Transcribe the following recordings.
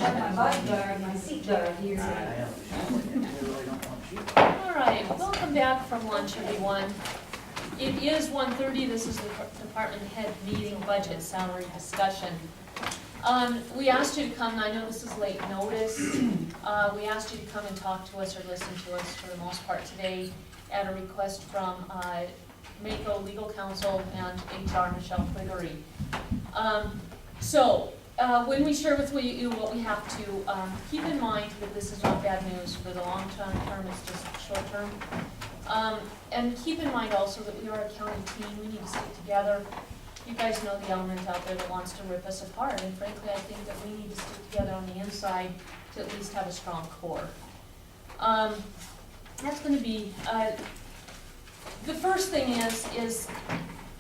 have my bodyguard, my seat guard here. All right, welcome back from lunch, everyone. It is 1:30, this is the department head meeting, budget salary discussion. We asked you to come, I know this is late notice, we asked you to come and talk to us or listen to us for the most part today at a request from Mako Legal Counsel and HR Michelle Quigley. When we share with you what we have to, keep in mind that this is not bad news for the long-term, it's just short-term. And keep in mind also that we are a county team, we need to stick together. You guys know the element out there that wants to rip us apart, and frankly, I think that we need to stick together on the inside to at least have a strong core. That's going to be, the first thing is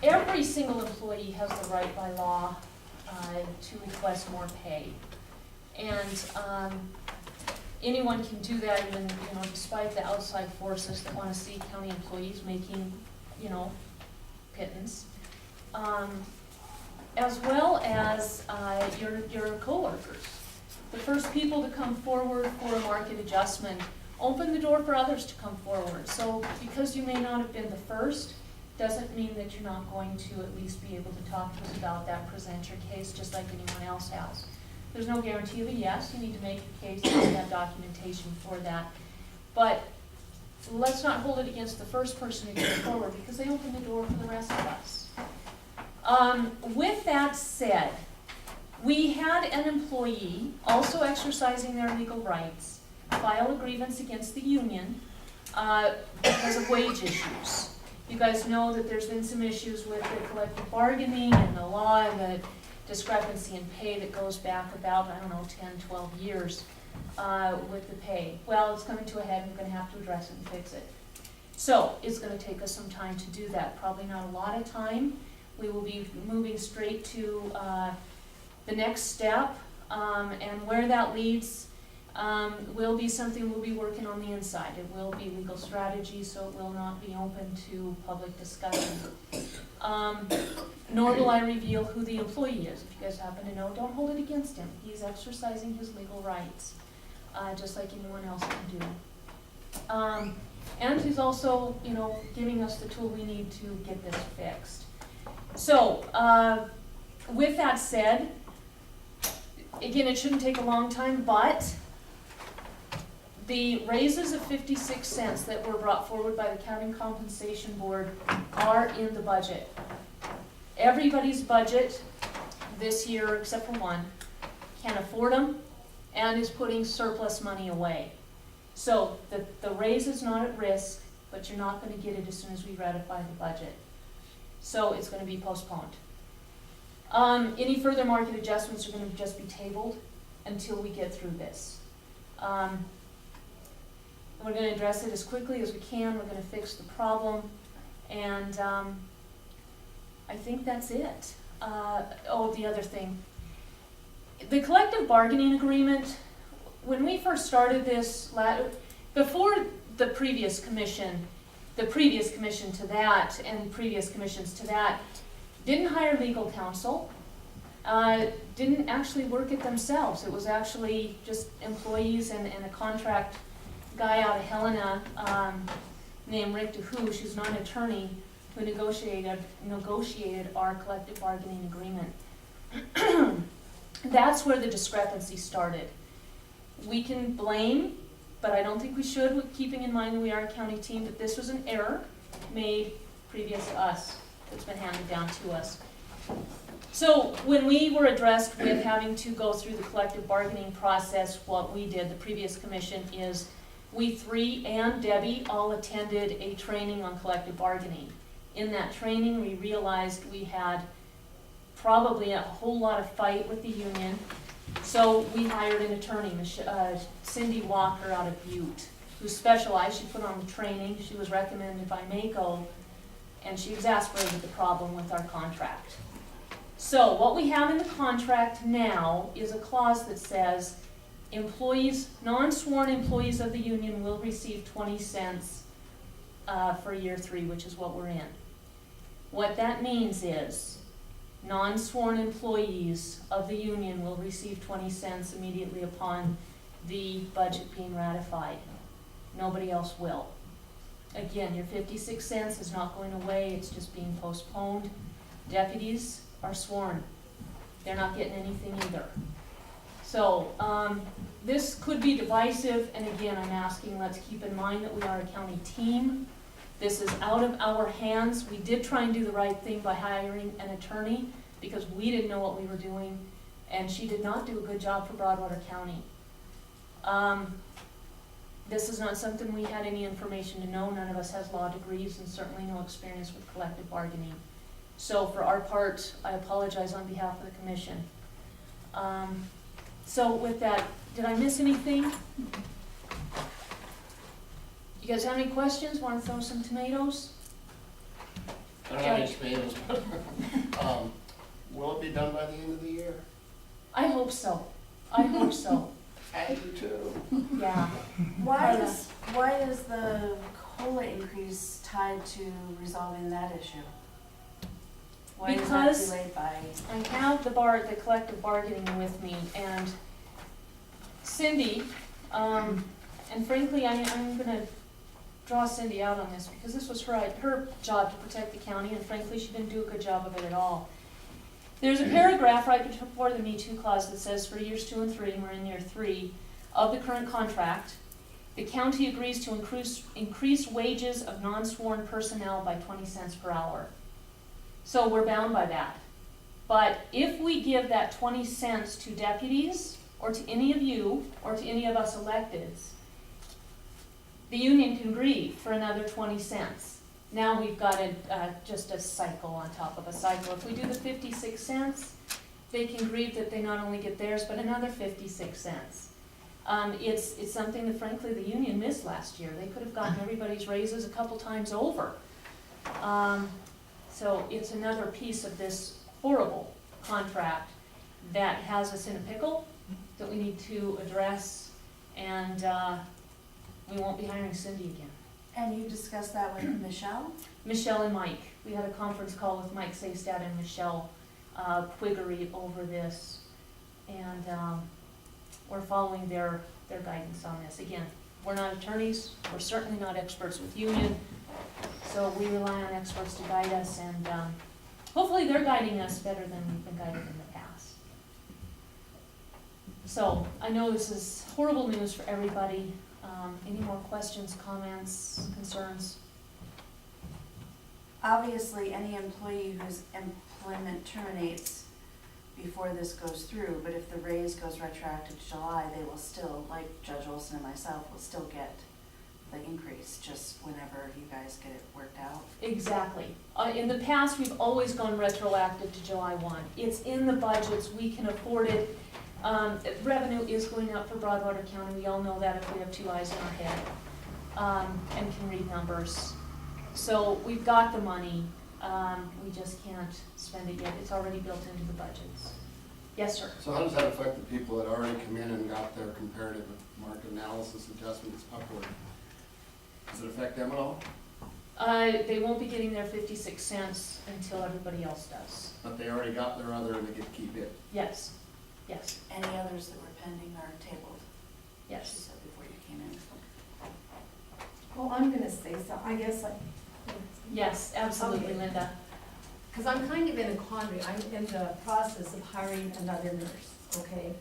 every single employee has the right by law to request more pay. And anyone can do that, even despite the outside forces that want to see county employees making, pittance. As well as your coworkers. The first people to come forward for a market adjustment open the door for others to come forward. So because you may not have been the first, doesn't mean that you're not going to at least be able to talk to us about that, present your case just like anyone else has. There's no guarantee of a yes, you need to make a case and have documentation for that. But let's not hold it against the first person who came forward because they opened the door for the rest of us. With that said, we had an employee also exercising their legal rights file a grievance against the union because of wage issues. You guys know that there's been some issues with the collective bargaining and the law and the discrepancy in pay that goes back about, 10, 12 years with the pay. Well, it's coming to a head and we're going to have to address it and fix it. So it's going to take us some time to do that, probably not a lot of time. We will be moving straight to the next step, and where that leads will be something we'll be working on the inside. It will be legal strategy, so it will not be open to public discussion. Nor will I reveal who the employee is. If you guys happen to know, don't hold it against him. He's exercising his legal rights, just like anyone else can do. And he's also, giving us the tool we need to get this fixed. So, with that said, again, it shouldn't take a long time, but the raises of 56 cents that were brought forward by the County Compensation Board are in the budget. Everybody's budget this year, except for one, can afford them and is putting surplus money away. So the raise is not at risk, but you're not going to get it as soon as we ratify the budget. So it's going to be postponed. Any further market adjustments are going to just be tabled until we get through this. We're going to address it as quickly as we can. We're going to fix the problem. And I think that's it. The other thing. The collective bargaining agreement, when we first started this, before the previous commission to that, and previous commissions to that, didn't hire legal counsel, didn't actually work it themselves. It was actually just employees and a contract guy out of Helena named Rick DeHoosh, who's not an attorney, who negotiated our collective bargaining agreement. That's where the discrepancy started. We can blame, but I don't think we should, with keeping in mind that we are a county team, that this was an error made previous to us that's been handed down to us. So when we were addressed with having to go through the collective bargaining process, what we did, the previous commission, is we three and Debbie all attended a training on collective bargaining. In that training, we realized we had probably a whole lot of fight with the union. So we hired an attorney, Cindy Walker out of Butte, who specialized. She put on the training. She was recommended by Mako, and she exasperated the problem with our contract. So what we have in the contract now is a clause that says employees, non-sworn employees of the union will receive 20 cents for year 3, which is what we're in. What that means is non-sworn employees of the union will receive 20 cents immediately upon the budget being ratified. Nobody else will. Again, your 56 cents is not going away, it's just being postponed. Deputies are sworn. They're not getting anything either. So, this could be divisive, and again, I'm asking, let's keep in mind that we are a county team. This is out of our hands. We did try and do the right thing by hiring an attorney because we didn't know what we were doing, and she did not do a good job for Broadwater County. This is not something we had any information to know. None of us has law degrees and certainly no experience with collective bargaining. So for our part, I apologize on behalf of the commission. So with that, did I miss anything? You guys have any questions? Want to throw some tomatoes? I don't have any tomatoes. Will it be done by the end of the year? I hope so. I hope so. I do too. Yeah. Why is the COLA increase tied to resolving that issue? Why is that Because delayed by? I have the collective bargaining with me, and Cindy, and frankly, I'm gonna draw Cindy out on this, because this was her job to protect the county, and frankly, she didn't do a good job of it at all. There's a paragraph right before the Me Too clause that says for years 2 and 3, and we're in year 3, of the current contract, the county agrees to increase wages of non-sworn personnel by 20 cents per hour. So we're bound by that. But if we give that 20 cents to deputies, or to any of you, or to any of us electeds, the union can grieve for another 20 cents. Now we've got just a cycle on top of a cycle. If we do the 56 cents, they can grieve that they not only get theirs, but another 56 cents. It's something that frankly the union missed last year. They could have gotten everybody's raises a couple times over. So it's another piece of this horrible contract that has us in a pickle that we need to address, and we won't be hiring Cindy again. And you discussed that with Michelle? Michelle and Mike. We had a conference call with Mike Saystad and Michelle Quiggery over this, and we're following their guidance on this. Again, we're not attorneys, we're certainly not experts with union, so we rely on experts to guide us, and hopefully they're guiding us better than we've been guided in the past. So, I know this is horrible news for everybody. Any more questions, comments, concerns? Obviously, any employee whose employment terminates before this goes through, but if the raise goes retroactive to July, they will still, like Judge Olson and myself, will still get the increase just whenever you guys get it worked out. Exactly. In the past, we've always gone retroactive to July 1. It's in the budgets, we can afford it. Revenue is going up for Broadwater County, we all know that if we have two eyes in our head, and can read numbers. So we've got the money, we just can't spend it yet, it's already built into the budgets. Yes, sir? So how does that affect the people that already come in and got their comparative market analysis adjustments upward? Does it affect them at all? They won't be getting their 56 cents until everybody else does. But they already got their other and they get to keep it? Yes, yes, Any others that were pending are tabled, she yes. said before you came in. Well, I'm gonna say so, I guess, Yes, absolutely, Okay. Linda. because I'm kind of in a quandary. I'm in the process of hiring another nurse, okay?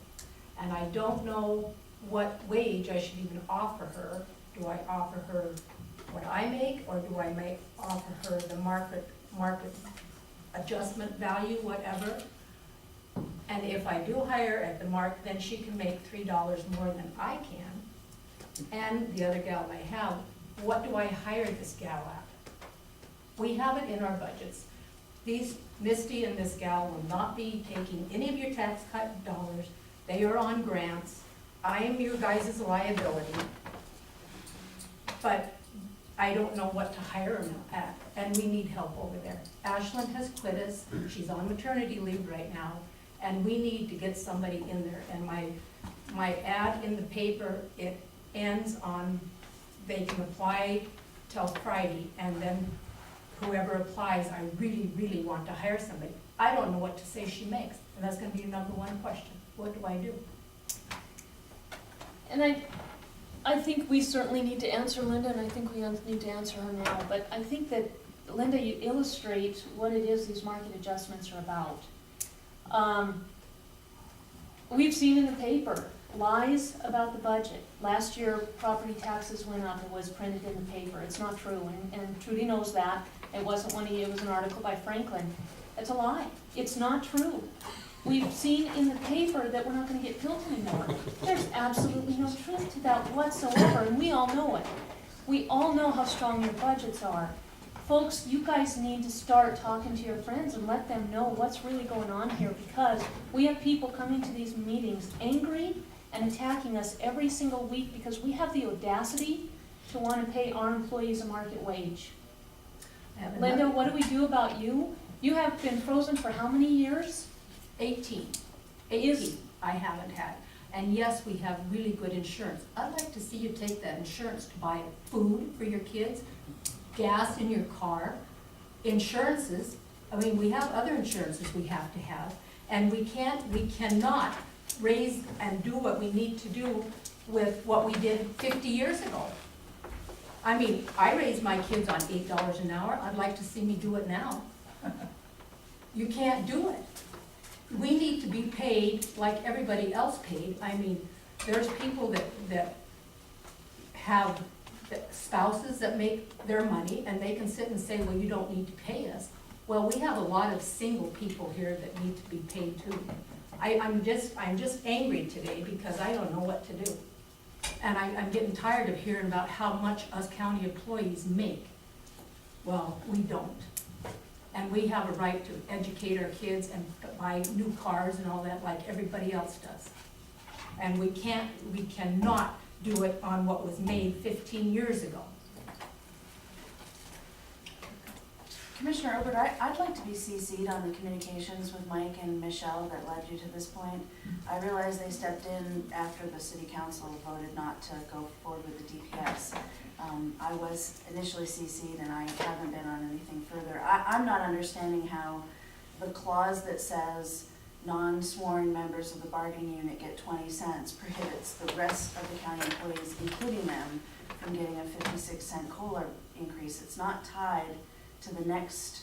And I don't know what wage I should even offer her. Do I offer her what I make, or do I offer her the market adjustment value, whatever? And if I do hire at the mark, then she can make $3 more than I can, and the other gal may have. What do I hire this gal at? We have it in our budgets. These, Misty and this gal will not be taking any of your tax cut dollars. They are on grants. I am your guys' liability. But I don't know what to hire them at, and we need help over there. Ashland has quit us. She's on maternity leave right now, and we need to get somebody in there. And my ad in the paper, it ends on, they can apply till Friday, and then whoever applies, I really, really want to hire somebody. I don't know what to say she makes, and that's gonna be your number one question. What do I do? And I think we certainly need to answer Linda, and I think we need to answer her now, but I think that, Linda, you illustrate what it is these market adjustments are about. We've seen in the paper lies about the budget. Last year, property taxes went up, it was printed in the paper, it's not true, and Trudy knows that. It wasn't it was an article by Franklin. It's a lie, it's not true. We've seen in the paper that we're not gonna get built anymore. There's absolutely no truth to that whatsoever, and we all know it. We all know how strong your budgets are. Folks, you guys need to start talking to your friends and let them know what's really going on here, because we have people coming to these meetings angry and attacking us every single week because we have the audacity to want to pay our employees a market wage. Linda, what do we do about you? You have been frozen for how many years? 18. 18 I haven't had. And yes, we have really good insurance. I'd like to see you take that insurance to buy food for your kids, gas in your car, insurances. I mean, we have other insurances we have to have. And we cannot raise and do what we need to do with what we did 50 years ago. I mean, I raised my kids on $8 an hour. I'd like to see me do it now. You can't do it. We need to be paid like everybody else paid. I mean, there's people that have spouses that make their money, and they can sit and say, well, you don't need to pay us. Well, we have a lot of single people here that need to be paid too. I'm just angry today because I don't know what to do. And I'm getting tired of hearing about how much us county employees make. Well, we don't. And we have a right to educate our kids and buy new cars and all that like everybody else does. And we cannot do it on what was made 15 years ago. Commissioner Obert, I'd like to be CC'd on the communications with Mike and Michelle that led you to this point. I realize they stepped in after the city council voted not to go forward with the DPS. I was initially CC'd and I haven't been on anything further. I'm not understanding how the clause that says non-sworn members of the bargaining unit get 20 cents prohibits the rest of the county employees, including them, from getting a 56-cent COLA increase. It's not tied to the next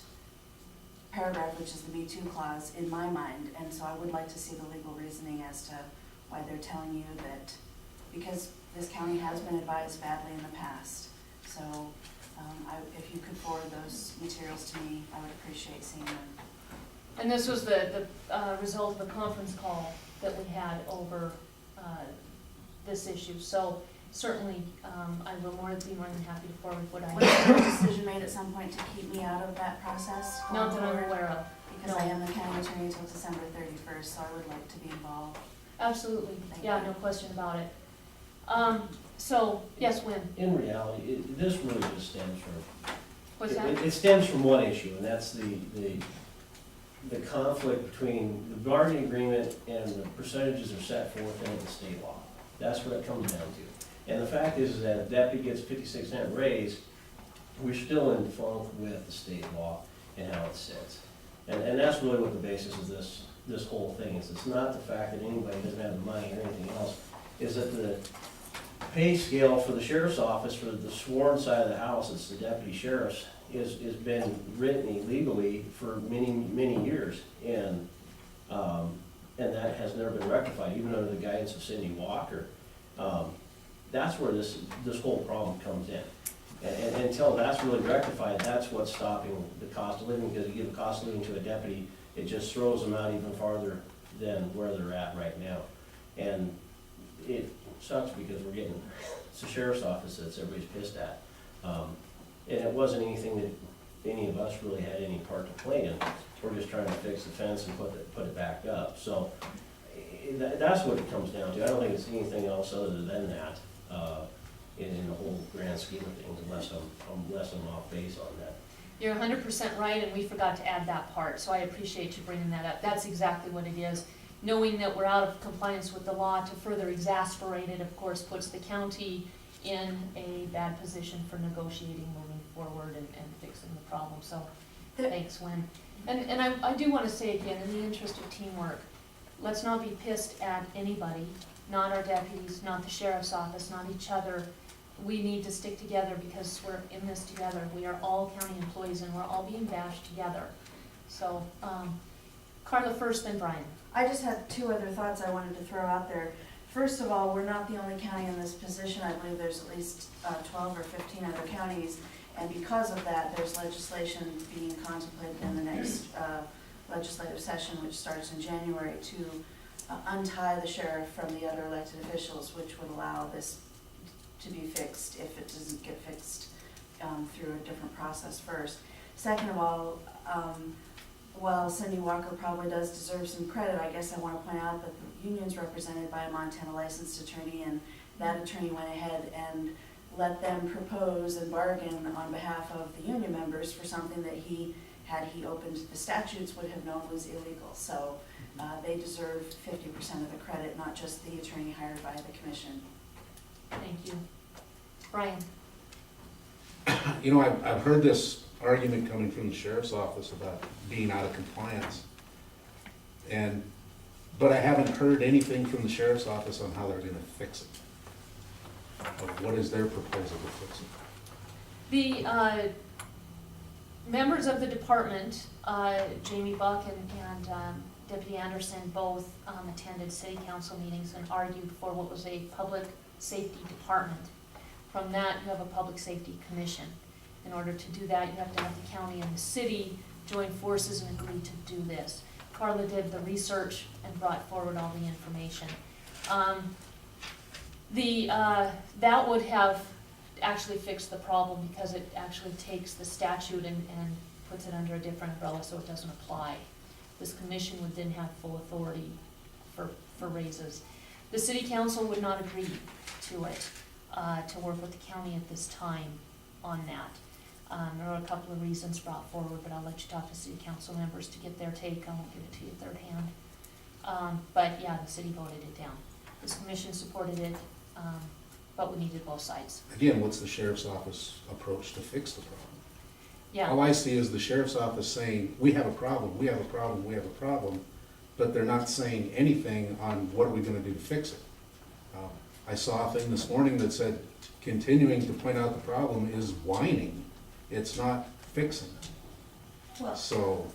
paragraph, which is the B2 clause, in my mind, and so I would like to see the legal reasoning as to why they're telling you that, because this county has been advised badly in the past. So if you could forward those materials to me, I would appreciate seeing them. And this was the result of a conference call that we had over this issue. So certainly, I will be more than happy to forward what I Was there a decision made at some point to keep me out of that process? Not that I'm aware of. Because No. I am the county attorney until December 31st, so I would like to be involved. Absolutely, Thank yeah, you. no question about it. So, yes, Wynn, In reality, this really just stems from, what's that? it stems from one issue, and that's the conflict between the bargaining agreement and the percentages are set forth in the state law. That's what it comes down to. And the fact is that if deputy gets 56-cent raise, we're still in funk with the state law and how it sits. And that's really what the basis of this whole thing is. It's not the fact that anybody doesn't have the money or anything else, is that the pay scale for the sheriff's office, for the sworn side of the house, it's the deputy sheriff's, is been written illegally for many years. And that has never been rectified, even under the guidance of Cindy Walker. That's where this whole problem comes in. And until that's really rectified, that's what's stopping the cost of living, because you give a cost of living to a deputy, it just throws them out even farther than where they're at right now. And it sucks because we're getting, it's the sheriff's office that everybody's pissed at. And it wasn't anything that any of us really had any part to play in. We're just trying to fix the fence and put it back up. So that's what it comes down to. I don't think it's anything else other than that, in the whole grand scheme of things, unless I'm off base on that. You're 100% right, and we forgot to add that part, so I appreciate you bringing that up. That's exactly what it is. Knowing that we're out of compliance with the law, to further exasperate it, of course, puts the county in a bad position for negotiating moving forward and fixing the problem. So, thanks, Wynn. And I do wanna say again, in the interest of teamwork, let's not be pissed at anybody, not our deputies, not the sheriff's office, not each other. We need to stick together because we're in this together. We are all county employees and we're all being bashed together. So, Carla first, then Brian. I just have two other thoughts I wanted to throw out there. First of all, we're not the only county in this position. I believe there's at least 12 or 15 other counties. And because of that, there's legislation being contemplated in the next legislative session, which starts in January, to untie the sheriff from the other elected officials, which would allow this to be fixed if it doesn't get fixed through a different process first. Second of all, while Cindy Walker probably does deserve some credit, I guess I want to point out that the union's represented by a Montana licensed attorney, and that attorney went ahead and let them propose and bargain on behalf of the union members for something that he, had he opened the statutes, would have known was illegal. So they deserve 50% of the credit, not just the attorney hired by the commission. Thank you. Brian? You know, I've heard this argument coming from the sheriff's office about being out of compliance. But I haven't heard anything from the sheriff's office on how they're gonna fix it. What is their proposal to fix it? The members of the department, Jamie Buck and Deputy Anderson, both attended city council meetings and argued for what was a public safety department. From that, you have a public safety commission. In order to do that, you have to have the county and the city join forces and agree to do this. Carla did the research and brought forward all the information. That would have actually fixed the problem because it actually takes the statute and puts it under a different umbrella so it doesn't apply. This commission would then have full authority for raises. The city council would not agree to it, to work with the county at this time on that. There were a couple of reasons brought forward, but I'll let you talk to city council members to get their take. I won't give it to you third hand. But yeah, the city voted it down. This commission supported it, but we needed both sides. Again, what's the sheriff's office approach to fix the problem? Yeah, All I see is the sheriff's office saying, we have a problem, we have a problem, we have a problem, but they're not saying anything on what are we gonna do to fix it. I saw a thing this morning that said, continuing to point out the problem is whining. It's not fixing it. Well, So,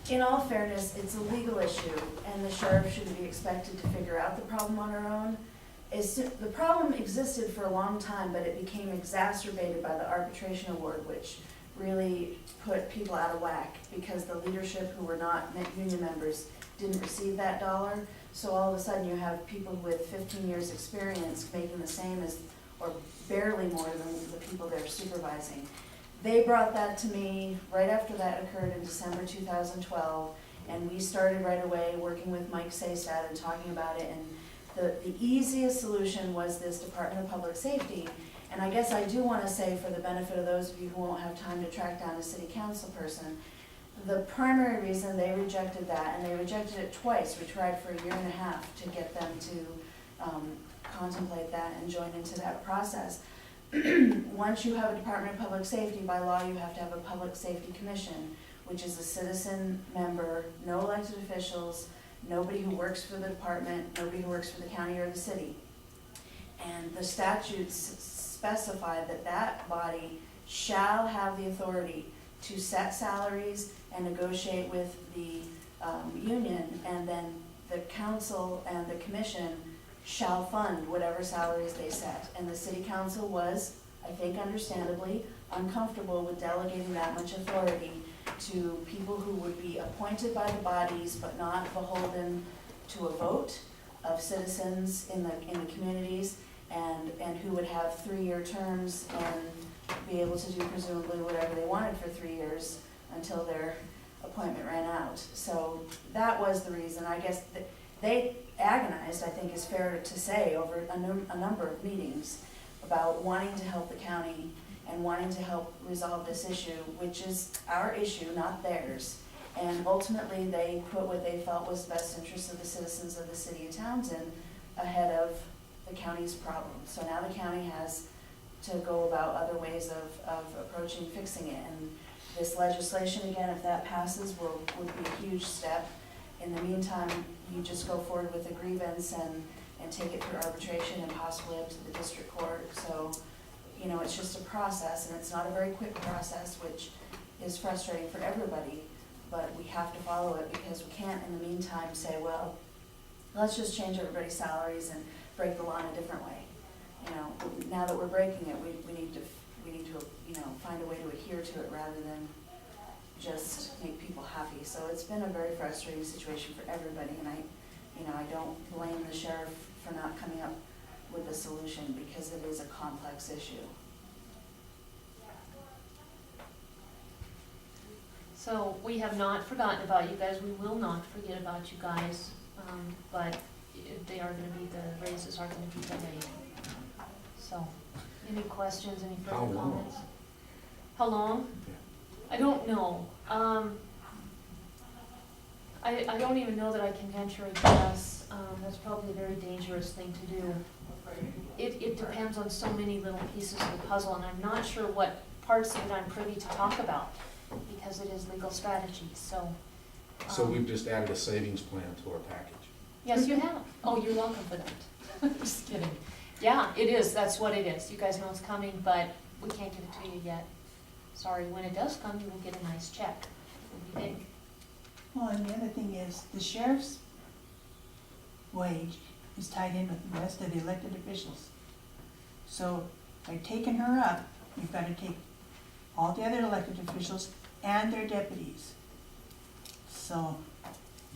in all fairness, it's a legal issue, and the sheriff shouldn't be expected to figure out the problem on her own. The problem existed for a long time, but it became exacerbated by the arbitration award, which really put people out of whack because the leadership who were not union members didn't receive that dollar. So all of a sudden you have people with 15 years experience making the same as, or barely more than the people they're supervising. They brought that to me right after that occurred in December 2012, and we started right away working with Mike Saystad and talking about it, and the easiest solution was this Department of Public Safety. And I guess I do want to say, for the benefit of those of you who won't have time to track down a city council person, the primary reason they rejected that, and they rejected it twice, we tried for 1.5 years to get them to contemplate that and join into that process. Once you have a Department of Public Safety, by law you have to have a Public Safety Commission, which is a citizen member, no elected officials, nobody who works for the department, nobody who works for the county or the city. And the statutes specify that that body shall have the authority to set salaries and negotiate with the union, and then the council and the commission shall fund whatever salaries they set. And the city council was, I think understandably, uncomfortable with delegating that much authority to people who would be appointed by the bodies but not beholden to a vote of citizens in the communities, and who would have 3-year terms and be able to do presumably whatever they wanted for 3 years until their appointment ran out. So that was the reason. I guess they agonized, I think is fair to say, over a number of meetings about wanting to help the county and wanting to help resolve this issue, which is our issue, not theirs. And ultimately, they put what they felt was the best interest of the citizens of the city of Townsend ahead of the county's problem. So now the county has to go about other ways of approaching fixing it. And this legislation again, if that passes, would be a huge step. In the meantime, you just go forward with a grievance and take it through arbitration and possibly up to the district court. So, you know, it's just a process, and it's not a very quick process, which is frustrating for everybody, but we have to follow it because we can't in the meantime say, well, let's just change everybody's salaries and break the law in a different way. You know, now that we're breaking it, we need to, you know, find a way to adhere to it rather than just make people happy. So it's been a very frustrating situation for everybody, and I don't blame the sheriff for not coming up with a solution because it is a complex issue. So we have not forgotten about you guys, we will not forget about you guys, but they are gonna be, the raises are gonna be delayed. So, any questions, any How further long? comments? How long? I don't know. I don't even know that I can venture a guess. That's probably a very dangerous thing to do. It depends on so many little pieces of the puzzle, and I'm not sure what parts of it I'm privy to talk about, because it is legal strategy, so. So we've just added a savings plan to our package. Yes, you have. Oh, you're welcome for that. Just kidding. Yeah, it is, that's what it is. You guys know it's coming, but we can't give it to you yet. Sorry, when it does come, you will get a nice check. It'll be big. Well, and the other thing is, the sheriff's wage is tied in with the rest of the elected officials. So by taking her up, you've got to take all the other elected officials and their deputies. So,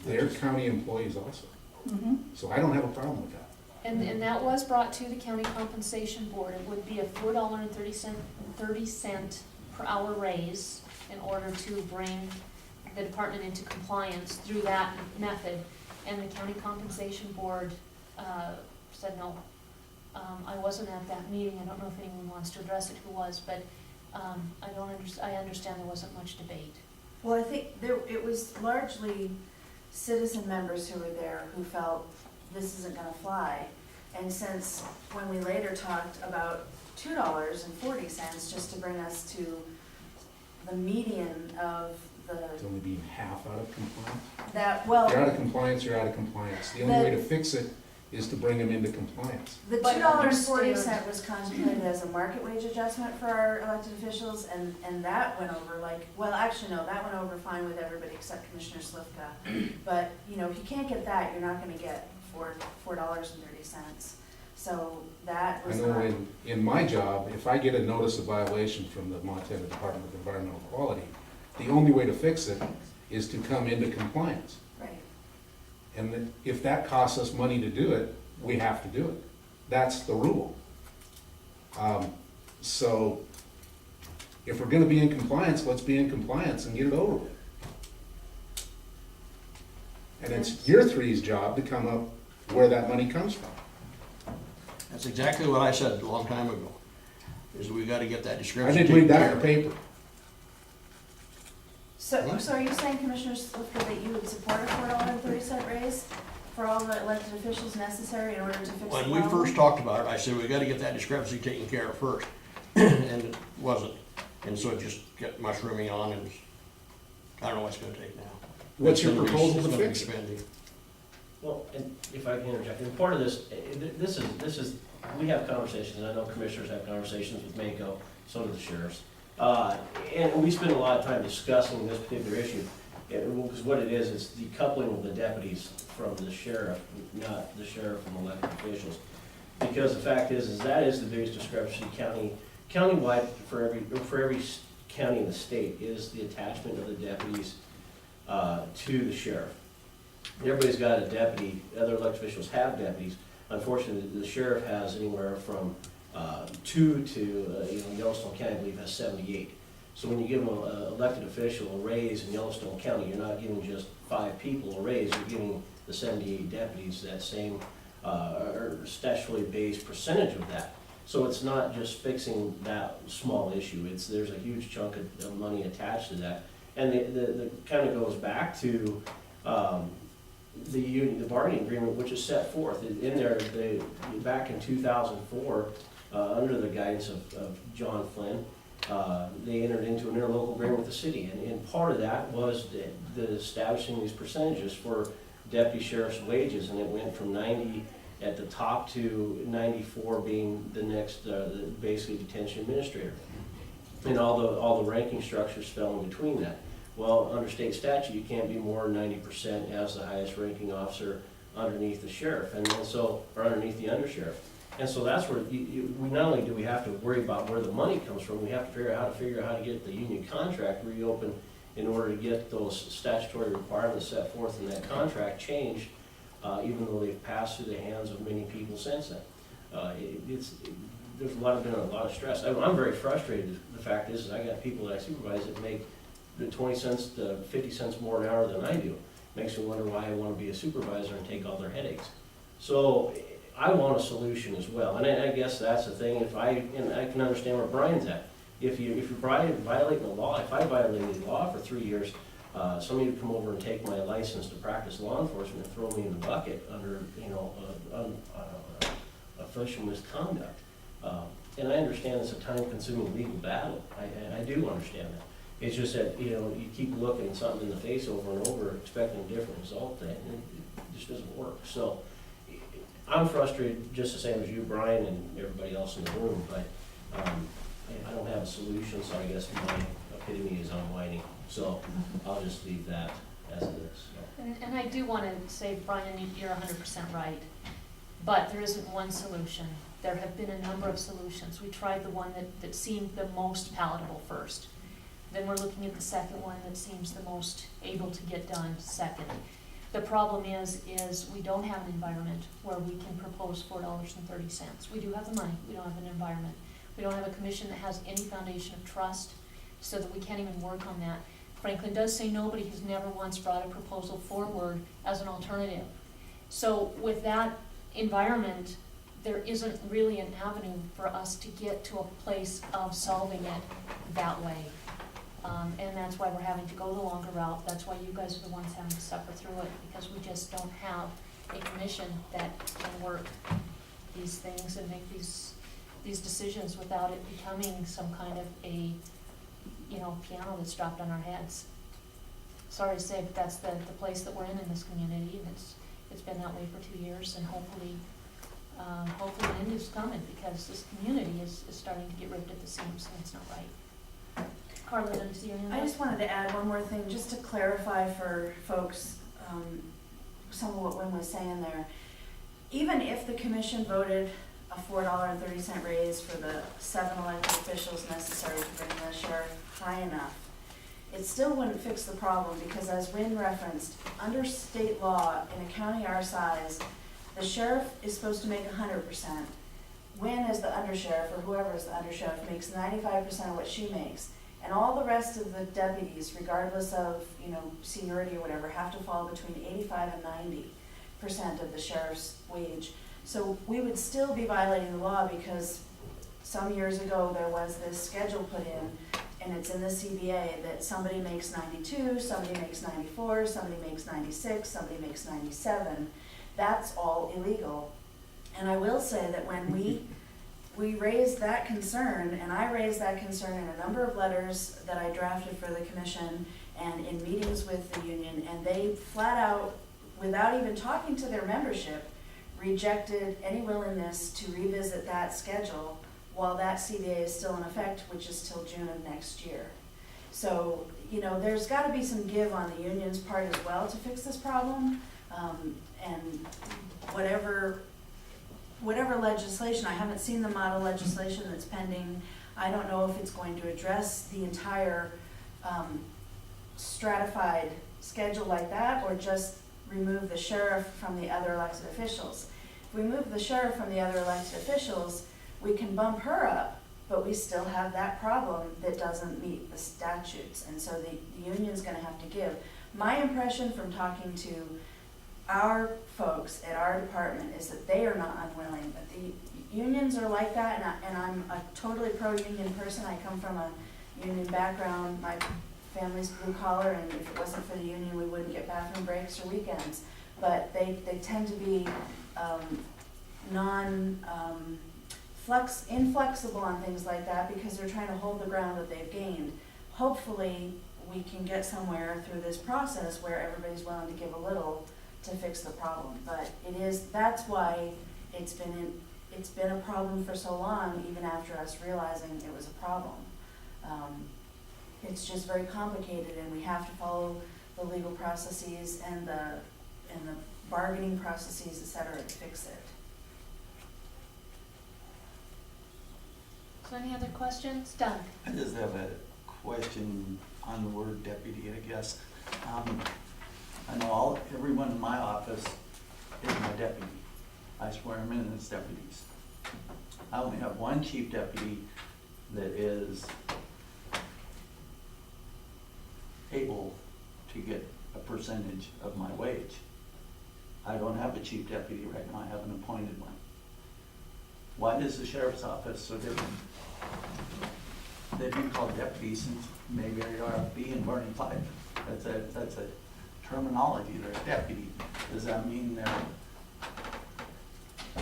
They're county employees also, mhm. so I don't have a problem with that. And that was brought to the county compensation board. It would be a $4.30 per hour raise in order to bring the department into compliance through that method. And the county compensation board said no. I wasn't at that meeting, I don't know if anyone wants to address it who was, but I understand there wasn't much debate. Well, I think it was largely citizen members who were there who felt this isn't gonna fly. And since when we later talked about $2.40 just to bring us to the median of It's only being half out of compliance. that, well, You're out of compliance, you're out of compliance. The only way to fix it is to bring them into compliance. the But $2.40 was contemplated as a market wage adjustment for our elected officials, and that went over like, well, actually, no, that went over fine with everybody except Commissioner Slivka. But, you know, if you can't get that, you're not gonna get $4.30. So that I was know not, in my job, if I get a notice of violation from the Montana Department of Environmental Quality, the only way to fix it is to come into compliance. right. And if that costs us money to do it, we have to do it. That's the rule. So if we're gonna be in compliance, let's be in compliance and get it over with. And it's your three's job to come up where that money comes from. That's exactly what I said a long time ago, is we gotta get that I discrepancy didn't taken read that care in of. the paper. So are you saying, Commissioner Slivka, that you would support a $4.30 raise for all the elected officials necessary in order to fix the When problem? we first talked about it, I said, we gotta get that discrepancy taken care of first, and it wasn't. And so it just kept mushrooming on, and I don't know what it's gonna take now. What's your It's gonna be- proposal to it's gonna be fix it? spending. Well, and if I can interject, and part of this, this is, we have conversations, I know commissioners have conversations with Mako, so do the sheriffs. And we spend a lot of time discussing this particular issue. Because what it is, it's decoupling of the deputies from the sheriff, not the sheriff from elected officials. Because the fact is that is the biggest discrepancy countywide for every county in the state is the attachment of the deputies to the sheriff. Everybody's got a deputy, other elected officials have deputies. Unfortunately, the sheriff has anywhere from 2 to, Yellowstone County, I believe, has 78. So when you give an elected official a raise in Yellowstone County, you're not giving just 5 people a raise, you're giving the 78 deputies that same or statutorily based percentage of that. So it's not just fixing that small issue, there's a huge chunk of money attached to that. And the kind of goes back to the union, the bargaining agreement, which is set forth in there, back in 2004, under the guidance of John Flynn, they entered into an interlocal agreement with the city, and part of that was the establishing these percentages for deputy sheriff's wages, and it went from 90 at the top to 94 being the next, basically detention administrator. And all the ranking structures fell in between that. Well, under state statute, you can't be more than 90% as the highest ranking officer underneath the sheriff, and then so, or underneath the undersheriff. And so that's where we not only do we have to worry about where the money comes from, we have to figure out how to get the union contract reopened in order to get those statutory requirements set forth in that contract changed, even though they've passed through the hands of many people since then. There's been a lot of stress. I'm very frustrated. The fact is I got people that I supervise that make the 20 cents to 50 cents more an hour than I do. Makes me wonder why I want to be a supervisor and take all their headaches. So I want a solution as well, and I guess that's the thing. And I can understand where Brian's at. If you're violating the law, if I violated the law for 3 years, somebody would come over and take my license to practice law enforcement and throw me in the bucket under, official misconduct. And I understand it's a time-consuming legal battle. I do understand that. It's just that, you keep looking something in the face over and over, expecting a different result, and it just doesn't work. So I'm frustrated just the same as you, Brian, and everybody else in the room, but I don't have a solution, so I guess my epitome is unwinding. So I'll just leave that as it is. So. And I do want to say, Brian, you're 100% right, but there isn't one solution. There have been a number of solutions. We tried the one that seemed the most palatable first. Then we're looking at the second one that seems the most able to get done second. The problem is we don't have an environment where we can propose $4.30. We do have the money, we don't have an environment. We don't have a commission that has any foundation of trust so that we can't even work on that. Franklin does say nobody has never once brought a proposal forward as an alternative. So with that environment, there isn't really an avenue for us to get to a place of solving it that way. And that's why we're having to go the longer route. That's why you guys are the ones having to suffer through it, because we just don't have a commission that can work these things and make these decisions without it becoming some kind of a, piano that's dropped on our heads. Sorry to say, but that's the place that we're in this community, and it's been that way for 2 years, and hopefully the end is coming, because this community is starting to get ripped at the seams, and it's not right. Carla, did you see your hand up? I just wanted to add one more thing, just to clarify for folks, some of what Wynn was saying there. Even if the commission voted a $4.30 raise for the 7 elected officials necessary to bring the sheriff high enough, it still wouldn't fix the problem, because as Wynn referenced, under state law, in a county our size, the sheriff is supposed to make 100%. Wynn, as the undersheriff, or whoever is the undersheriff, makes 95% of what she makes. And all the rest of the deputies, regardless of, seniority or whatever, have to fall between 85 and 90% of the sheriff's wage. So we would still be violating the law, because some years ago there was this schedule put in, and it's in the CBA, that somebody makes 92, somebody makes 94, somebody makes 96, somebody makes 97. That's all illegal. And I will say that when we raised that concern, and I raised that concern in a number of letters that I drafted for the commission and in meetings with the union, and they flat out, without even talking to their membership, rejected any willingness to revisit that schedule while that CBA is still in effect, which is till June of next year. So, there's got to be some give on the union's part as well to fix this problem, and whatever legislation, I haven't seen the model legislation that's pending. I don't know if it's going to address the entire stratified schedule like that, or just remove the sheriff from the other elected officials. If we move the sheriff from the other elected officials, we can bump her up, but we still have that problem that doesn't meet the statutes, and so the union's gonna have to give. My impression from talking to our folks at our department is that they are not unwilling, but the unions are like that, and I'm a totally pro-union person. I come from a union background. My family's blue collar, and if it wasn't for the union, we wouldn't get bathroom breaks or weekends. But they tend to be inflexible on things like that because they're trying to hold the ground that they've gained. Hopefully, we can get somewhere through this process where everybody's willing to give a little to fix the problem. But that's why it's been a problem for so long, even after us realizing it was a problem. It's just very complicated, and we have to follow the legal processes and the bargaining processes, et cetera, to fix it. So any other questions? Doug? I just have a question on the word deputy, I guess. I know everyone in my office is my deputy. I swear them in as deputies. I only have one chief deputy that is able to get a percentage of my wage. I don't have a chief deputy right now, I have an appointed one. Why is the sheriff's office so different? They've been called deputies since maybe RFB and Barney Fife. That's a terminology, they're a deputy. Does that mean they're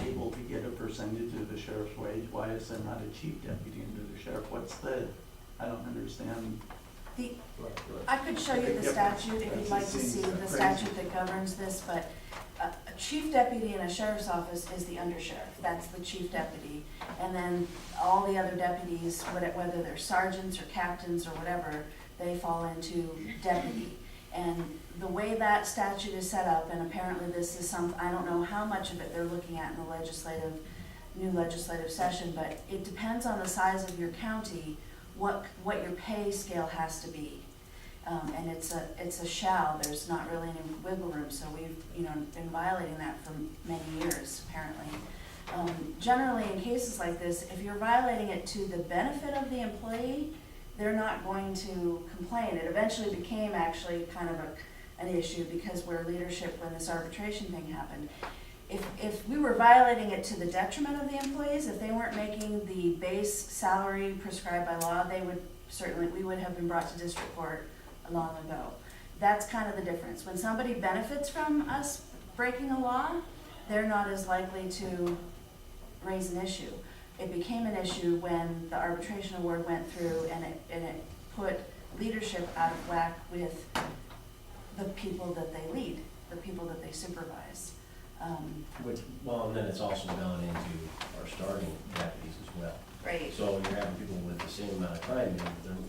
able to get a percentage of the sheriff's wage? Why is there not a chief deputy under the sheriff? I don't understand. I could show you the statute if you'd like to see the statute that governs this, but a chief deputy in a sheriff's office is the undersheriff. That's the chief deputy. And then all the other deputies, whether they're sergeants or captains or whatever, they fall into deputy. And the way that statute is set up, and apparently this is I don't know how much of it they're looking at in the new legislative session, but it depends on the size of your county, what your pay scale has to be. And it's a shall, there's not really any wiggle room, so we've been violating that for many years, apparently. Generally, in cases like this, if you're violating it to the benefit of the employee, they're not going to complain. It eventually became actually kind of an issue because we're leadership when this arbitration thing happened. If we were violating it to the detriment of the employees, if they weren't making the base salary prescribed by law, we would have been brought to district court long ago. That's kind of the difference. When somebody benefits from us breaking a law, they're not as likely to raise an issue. It became an issue when the arbitration award went through and it put leadership out of whack with the people that they lead, the people that they supervise. And then it's also gone into our starting deputies as well. Right. So you're having people with the same amount of time,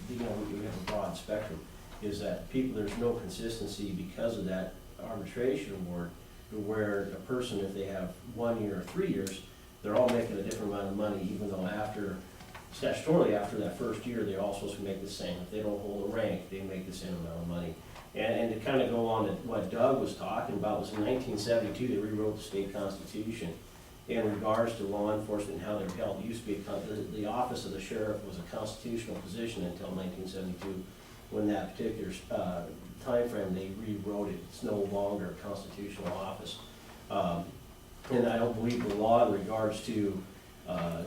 we have a broad spectrum, is that there's no consistency because of that arbitration award, where a person, if they have 1 year or 3 years, they're all making a different amount of money, even though statutorily after that first year, they're all supposed to make the same. If they don't hold a rank, they make the same amount of money. And to kind of go on to what Doug was talking about, was in 1972, they rewrote the state constitution in regards to law enforcement and how they're held. It used to be, the office of the sheriff was a constitutional position until 1972, when that particular time frame, they rewrote it. It's no longer a constitutional office. And I don't believe the law in regards to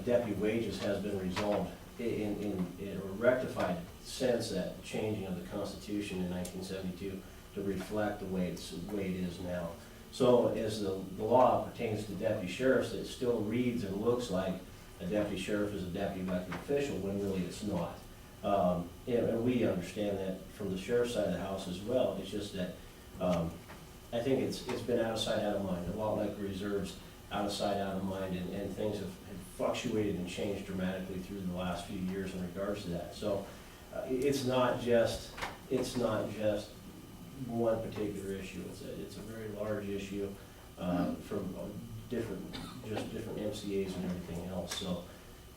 deputy wages has been resolved in a rectified sense, that changing of the Constitution in 1972 to reflect the way it is now. So as the law pertains to deputy sheriffs, it still reads and looks like a deputy sheriff is a deputy elected official, when really it's not. And we understand that from the sheriff's side of the house as well. It's just that I think it's been out of sight, out of mind, a lot like reserves, out of sight, out of mind, and things have fluctuated and changed dramatically through the last few years in regards to that. So it's not just one particular issue. It's a very large issue from different MCAs and everything else. So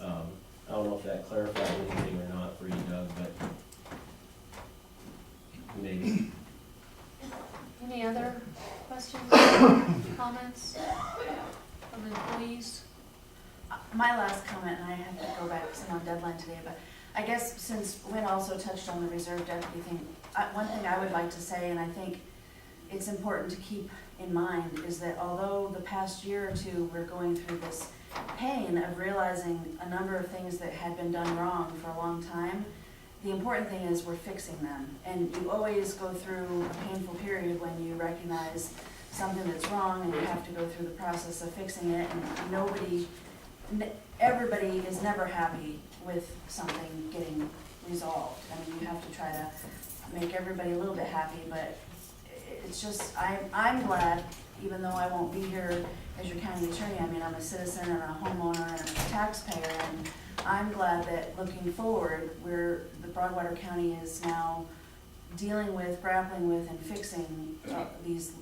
I don't know if that clarifies anything or not for you, Doug, but maybe. Any other questions, comments from employees? My last comment, and I have to go back because I'm on deadline today, but I guess since Wynn also touched on the reserve deputy thing, one thing I would like to say, and I think it's important to keep in mind, is that although the past year or two we're going through this pain of realizing a number of things that had been done wrong for a long time, the important thing is we're fixing them. And you always go through a painful period when you recognize something that's wrong and you have to go through the process of fixing it, and nobody everybody is never happy with something getting resolved. I mean, you have to try to make everybody a little bit happy, but it's just, I'm glad, even though I won't be here as your county attorney, I mean, I'm a citizen and a homeowner and a taxpayer, and I'm glad that looking forward, the Broadwater County is now dealing with, grappling with, and fixing these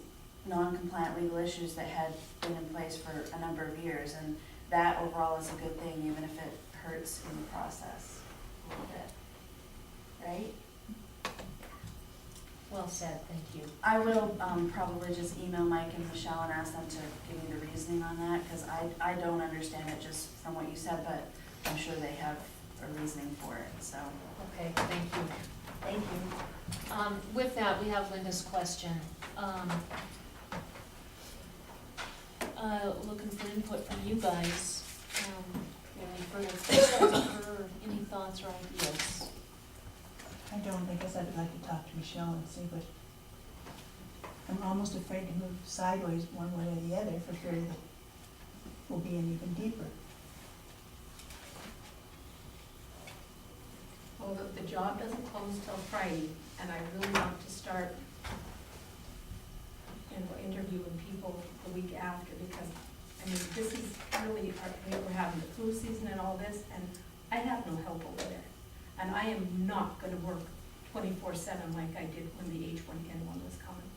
non-compliant legal issues that had been in place for a number of years, and that overall is a good thing, even if it hurts in the process a little bit, right? Well said, thank you. I will probably just email Mike and Michelle and ask them to give me the reasoning on that, because I don't understand it just from what you said, but I'm sure they have a reasoning for it, so. Okay, thank you. Thank you. With that, we have Linda's question. Looking for input from you guys. Any further questions or any thoughts or ideas? I don't, I guess I'd like to talk to Michelle and see what, I'm almost afraid to move sideways one way or the other for fear that we'll be in even deeper. Well, the job doesn't close till Friday, and I really want to start, interviewing people the week after, because, I mean, this is really, we're having the flu season and all this, and I have no help over there. And I am not gonna work 24/7 like I did when the H1N1 was coming.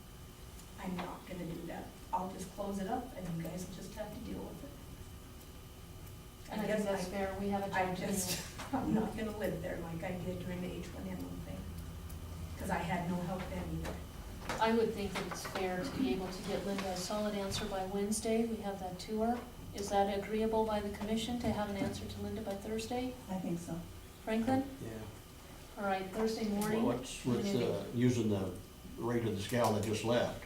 I'm not gonna do that. I'll just close it up, and you guys will just have to deal with it. And I think that's fair, we have a I job to do. just, I'm not gonna live there like I did during the H1N1 thing, because I had no help then either. I would think that it's fair to be able to get Linda a solid answer by Wednesday. We have that tour. Is that agreeable by the commission to have an answer to Linda by Thursday? I think so. Franklin? Yeah. All right, Thursday morning? Well, what's with, using the rate of this gal that just left?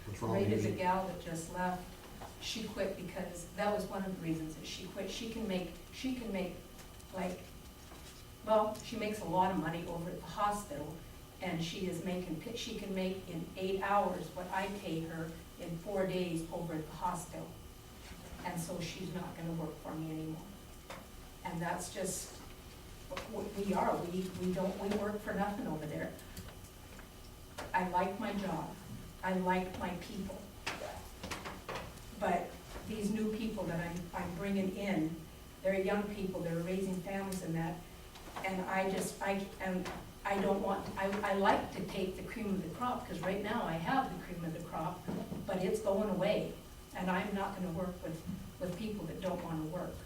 What's wrong with Right as a using? gal that just left, she quit because, that was one of the reasons that she quit. She can make like, well, she makes a lot of money over at the hospital, and she can make in 8 hours what I pay her in 4 days over at the hospital. And so she's not gonna work for me anymore. And that's just what we are. We work for nothing over there. I like my job. I like my people. But these new people that I'm bringing in, they're young people, they're raising families and that, and I don't want, I like to take the cream of the crop, because right now I have the cream of the crop, but it's going away, and I'm not gonna work with people that don't wanna work.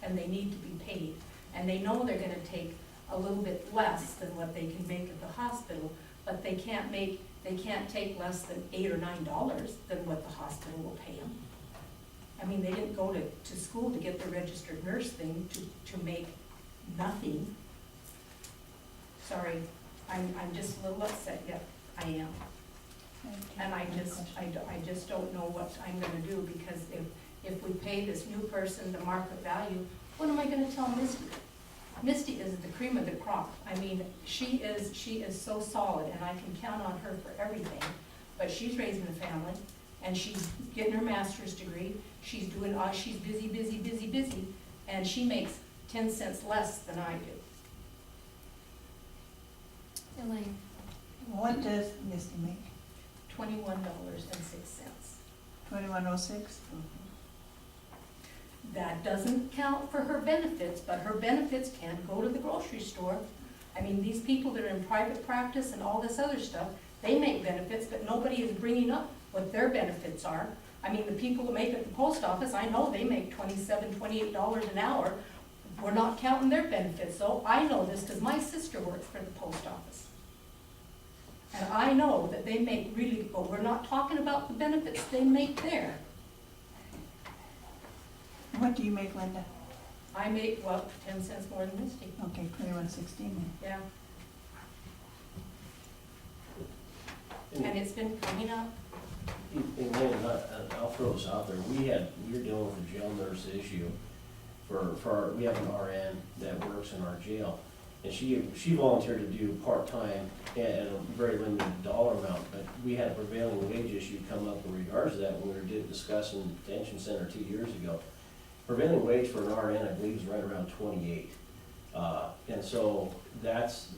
And they need to be paid, and they know they're gonna take a little bit less than what they can make at the hospital, but they can't take less than $8 or $9 than what the hospital will pay them. I mean, they didn't go to school to get the registered nurse thing to make nothing. Sorry, I'm just a little upset, yet I am. And I just don't know what I'm gonna do, because if we pay this new person the market value, what am I gonna tell Misty? Misty is the cream of the crop. I mean, she is so solid, and I can count on her for everything. But she's raising a family, and she's getting her master's degree. She's doing, she's busy, and she makes 10 cents less than I do. Elaine? What does Misty make? $21.06. 2106? That doesn't count for her benefits, but her benefits can go to the grocery store. I mean, these people that are in private practice and all this other stuff, they make benefits, but nobody is bringing up what their benefits are. I mean, the people that make at the post office, I know they make $27, $28 an hour. We're not counting their benefits, so I know this because my sister works for the post office. And I know that they make really, but we're not talking about the benefits they make there. What do you make, Linda? I make, 10 cents more than Misty. Okay, 2116. Yeah. And it's been coming up. And Lynn, I'll throw this out there, we're dealing with a jail nurse issue we have an RN that works in our jail, and she volunteered to do part-time at a very limited dollar amount, but we had a prevailing wage issue come up in regards to that when we were discussing the detention center 2 years ago. prevailing wage for an RN, I believe, is right around 28. And so that's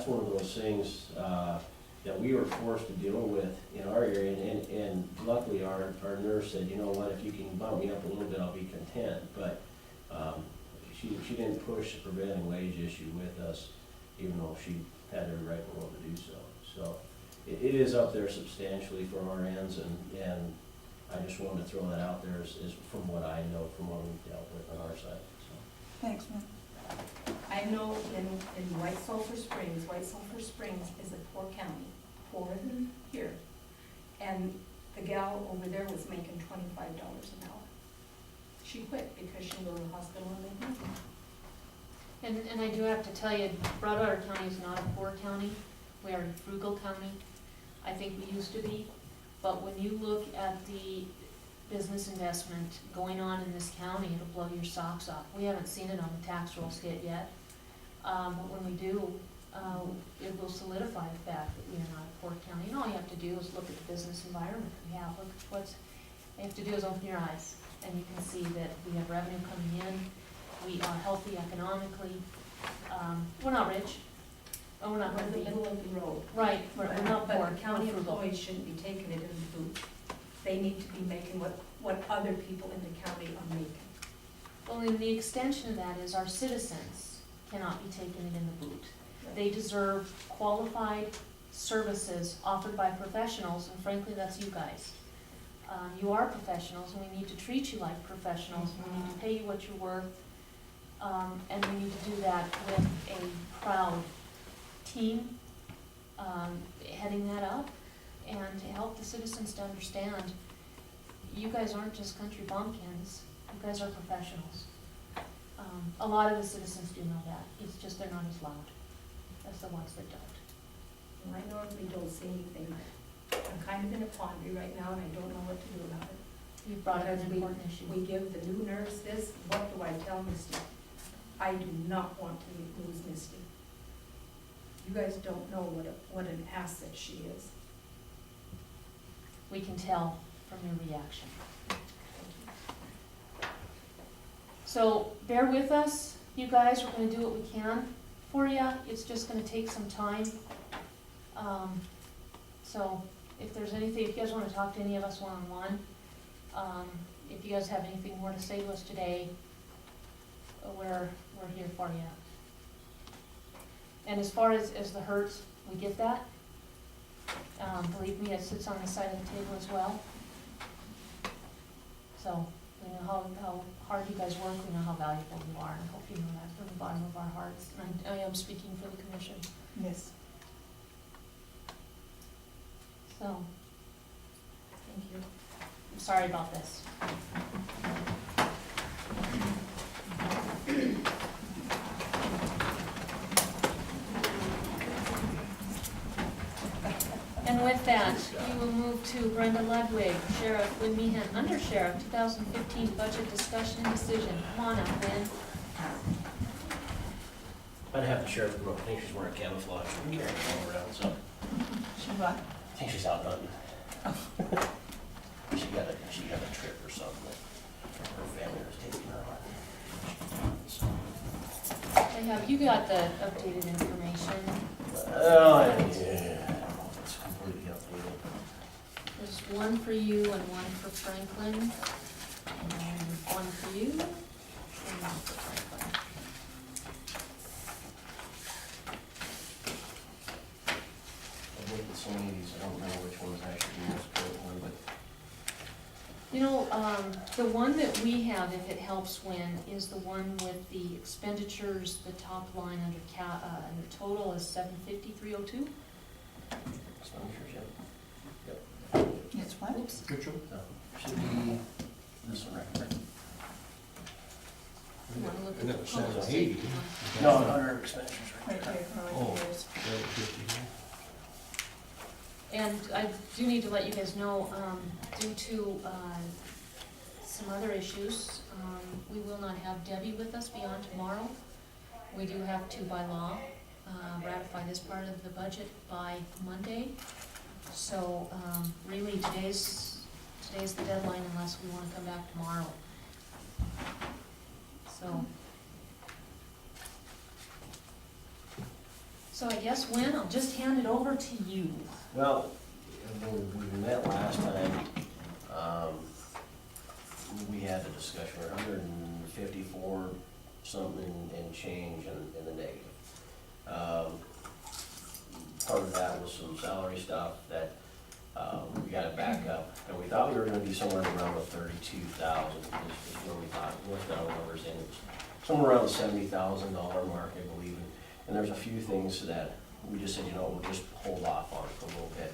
one of those things that we were forced to deal with in our area. And luckily, our nurse said, you know what, if you can bump me up a little bit, I'll be content. But she didn't push the prevailing wage issue with us, even though she had every right in the world to do so. So it is up there substantially for RNs, and I just wanted to throw that out there as from what I know, from what we've dealt with on our side, so. Thanks, man. I know in White Sulphur Springs is a poor county, poorer than here. And the gal over there was making $25 an hour. She quit because she can go to the hospital and make nothing. And I do have to tell you, Broadwater County is not a poor county. We are a frugal county. I think we used to be. But when you look at the business investment going on in this county, it'll blow your socks off. We haven't seen it on the tax rolls hit yet. But when we do, it will solidify the fact that we are not a poor county. And all you have to do is look at the business environment we have. Look at what you have to do is open your eyes, and you can see that we have revenue coming in. We are healthy economically. We're not rich. Oh, we're not We're in gonna the be. middle of the road. Right, we're not poor, But county frugal. employees shouldn't be taking it in the boot. They need to be making what other people in the county are making. Well, and the extension of that is our citizens cannot be taking it in the boot. They deserve qualified services offered by professionals, and frankly, that's you guys. You are professionals, and we need to treat you like professionals. We need to pay you what you're worth, and we need to do that with a proud team heading that up, and to help the citizens to understand, you guys aren't just country bumpkins, you guys are professionals. A lot of the citizens do know that, it's just they're not as loud as the ones that don't. And I normally don't say anything. I'm kind of in a quandary right now, and I don't know what to do about it. You brought up Because an important issue. We give the new nurse this, what do I tell Misty? I do not want to lose Misty. You guys don't know what an asset she is. We can tell from your reaction. So bear with us, you guys, we're gonna do what we can for you, it's just gonna take some time. So if there's anything, if you guys wanna talk to any of us one-on-one, if you guys have anything more to say to us today, we're here for you. And as far as the hurts, we get that. Believe me, it sits on the side of the table as well. So, we know how hard you guys work, we know how valuable you are, and I hope you know that from the bottom of our hearts. And I am speaking for the commission, Yes. so, Thank you. I'm sorry about this. And with that, we will move to Brenda Ludwig, Sheriff Lynn Meehan, Under Sheriff, 2015 Budget Discussion and Decision. Come on up, Lynn. I'd have the sheriff come up. I think she's wearing camouflage and carrying it all around, so She what? I think she's out hunting. She got a trip or something that her family was taking her on. So, I have, you got the updated information. well, yeah, it's completely updated. There's one for you and one for Franklin, and one for you, and one for Franklin. I've looked at so many of these, I don't remember which one was actually the most current one, but You know, the one that we have, if it helps win, is the one with the expenditures, the top line under under total is 750,302. expenditures, yep. It's what? Oops. Good job. So, should be this one right here. You wanna look And at it the says public 80. safety one? No, under expenditures right Right there. there, Oh. right there's. And I do need to let you guys know, due to some other issues, we will not have Debbie with us beyond tomorrow. We do have to, by law, ratify this part of the budget by Monday. So really, today's the deadline unless we want to come back tomorrow. So I guess, Wynn, I'll just hand it over to you. Well, when we met last time, we had a discussion, we're 154 something and change in the negative. Part of that was some salary stuff that we got to back up, and we thought we were gonna be somewhere around the 32,000 is where we thought, worked out numbers in, it was somewhere around the $70,000 mark, I believe. And there's a few things that we just said, you know, we'll just hold off on for a little bit.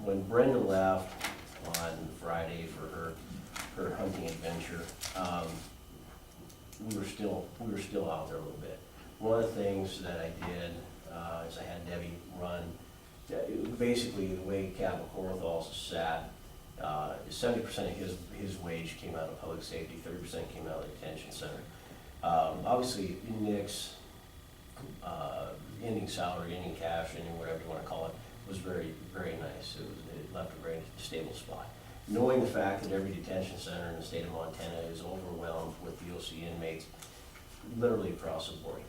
When Brenda left on Friday for her hunting adventure, we were still out there a little bit. One of the things that I did is I had Debbie run, basically the way Captain Corthall's sat, 70% of his wage came out of public safety, 30% came out of the detention center. Obviously, Nick's ending salary, ending cash, ending whatever you want to call it, was very, very nice. It left a very stable spot. Knowing the fact that every detention center in the state of Montana is overwhelmed with DOC inmates, literally across the board.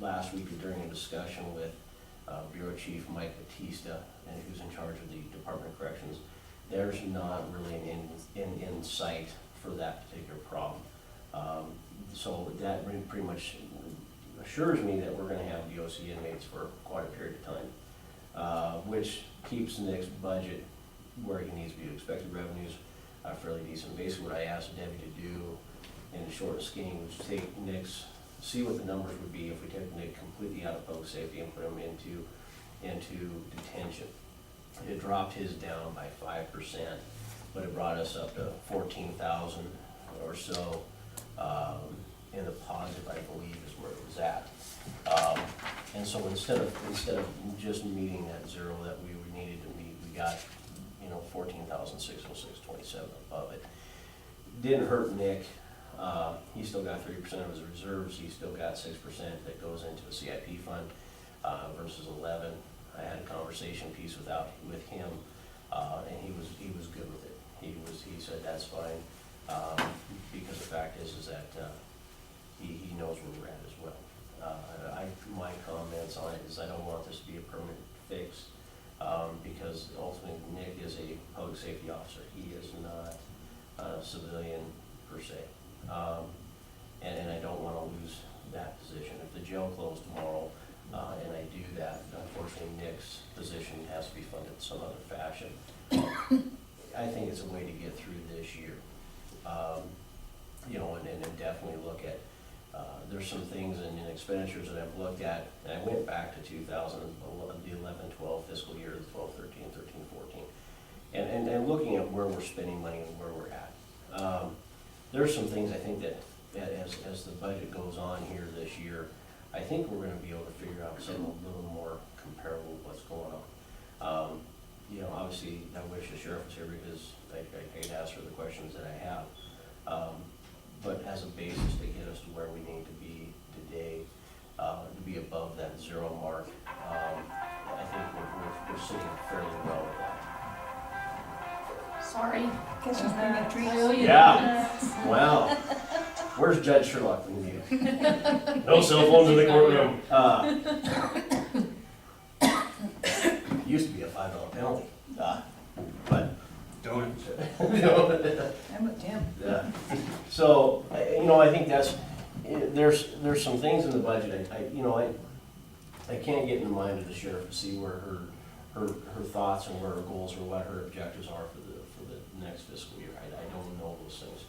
Last week during a discussion with Bureau Chief Mike Batista, and who's in charge of the Department of Corrections, there's not really an end in sight for that particular problem. So that pretty much assures me that we're gonna have DOC inmates for quite a period of time, which keeps Nick's budget where he needs to be. Expected revenues are fairly decent. Basically what I asked Debbie to do in short and skinny was take Nick's, see what the numbers would be if we took Nick completely out of public safety and put him into detention. It dropped his down by 5%, but it brought us up to 14,000 or so in the positive, I believe, is where it was at. And so instead of just meeting that zero that we needed to meet, we got 14,606.27 above it. Didn't hurt Nick. He still got 30% of his reserves. He still got 6% that goes into a CIP fund versus 11. I had a conversation piece with him, and he was good with it. He said that's fine because the fact is that he knows where we're at as well. My comments on it is I don't want this to be a permanent fix because ultimately Nick is a public safety officer. He is not a civilian per se. And I don't want to lose that position. If the jail closed tomorrow and I do that, unfortunately Nick's position has to be funded some other fashion. I think it's a way to get through this year. And definitely look at, there's some things in expenditures that I've looked at, and I went back to 2011, the 11-12 fiscal year, the 12-13, 13-14, and looking at where we're spending money and where we're at. There's some things I think that as the budget goes on here this year, I think we're gonna be able to figure out something a little more comparable with what's going on. Obviously, I wish the sheriff was here because I could ask her the questions that I have. But as a basis to get us to where we need to be today, to be above that zero mark, I think we're sitting fairly well with that. Sorry. Guess who's bringing treats? I owe you Yeah. that. Well, where's Judge Sherlock when you need him? No cell phones in the courtroom. Used to be a $5 penalty, but. Don't. I'm with Tim. Yeah. So, I think there's some things in the budget, I can't get in the mind of the sheriff to see where her thoughts and where her goals or what her objectives are for the next fiscal year. I don't know those things.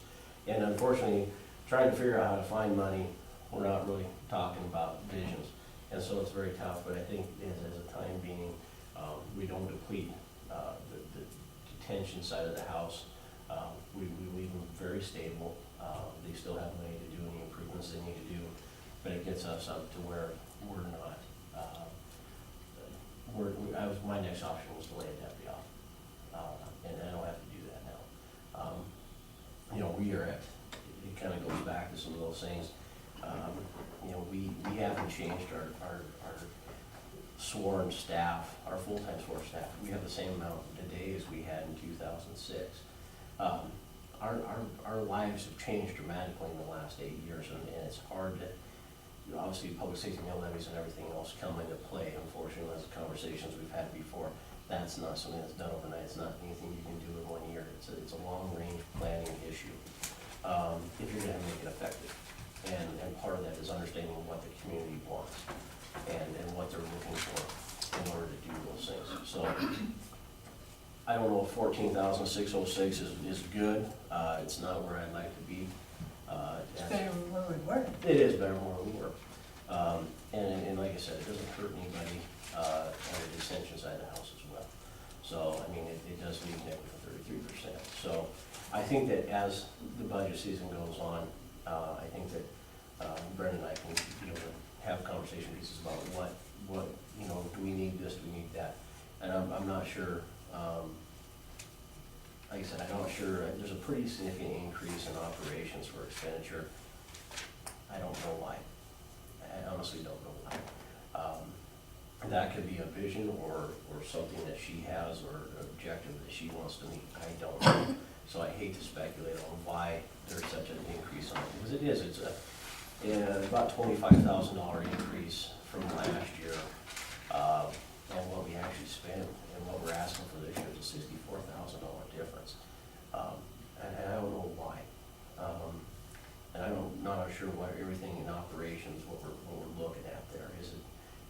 And unfortunately, trying to figure out how to find money, we're not really talking about visions. And so it's very tough, but I think as a time being, we don't deplete the detention side of the house. We leave them very stable. They still have money to do any improvements they need to do, but it gets us up to where we're not. My next option was to lay a deputy off, and I don't have to do that now. We are at, it kind of goes back to some of those things. We haven't changed our sworn staff, our full-time sworn staff. We have the same amount today as we had in 2006. our lives have changed dramatically in the last 8 years, and it's hard to, you know, obviously, public safety mill levies and everything else come into play, unfortunately, as the conversations we've had before. That's not something that's done overnight, it's not anything you can do in 1 year, it's a long-range planning issue, if you're gonna make it effective. And part of that is understanding what the community wants, and what they're looking for in order to do those things. So, I don't know if 14,606 is good, it's not where I'd like to be. It's better where we were. It is better than where we were. And like I said, it doesn't hurt anybody on the extension side of the house as well. So, I mean, it does leave Nick with a 33%. So I think that as the budget season goes on, I think that Brenda and I can be able to have conversation pieces about what, you know, do we need this, do we need that? And I'm not sure, like I said, I'm not sure, there's a pretty significant increase in operations for expenditure. I don't know why. I honestly don't know why. That could be a vision or something that she has or an objective that she wants to meet. I don't know. So I hate to speculate on why there's such an increase on it, because it is, it's about $25,000 increase from last year. And what we actually spend and what we're asking for this year is a $64,000 difference. And I don't know why. And I'm not sure what everything in operations, what we're looking at there.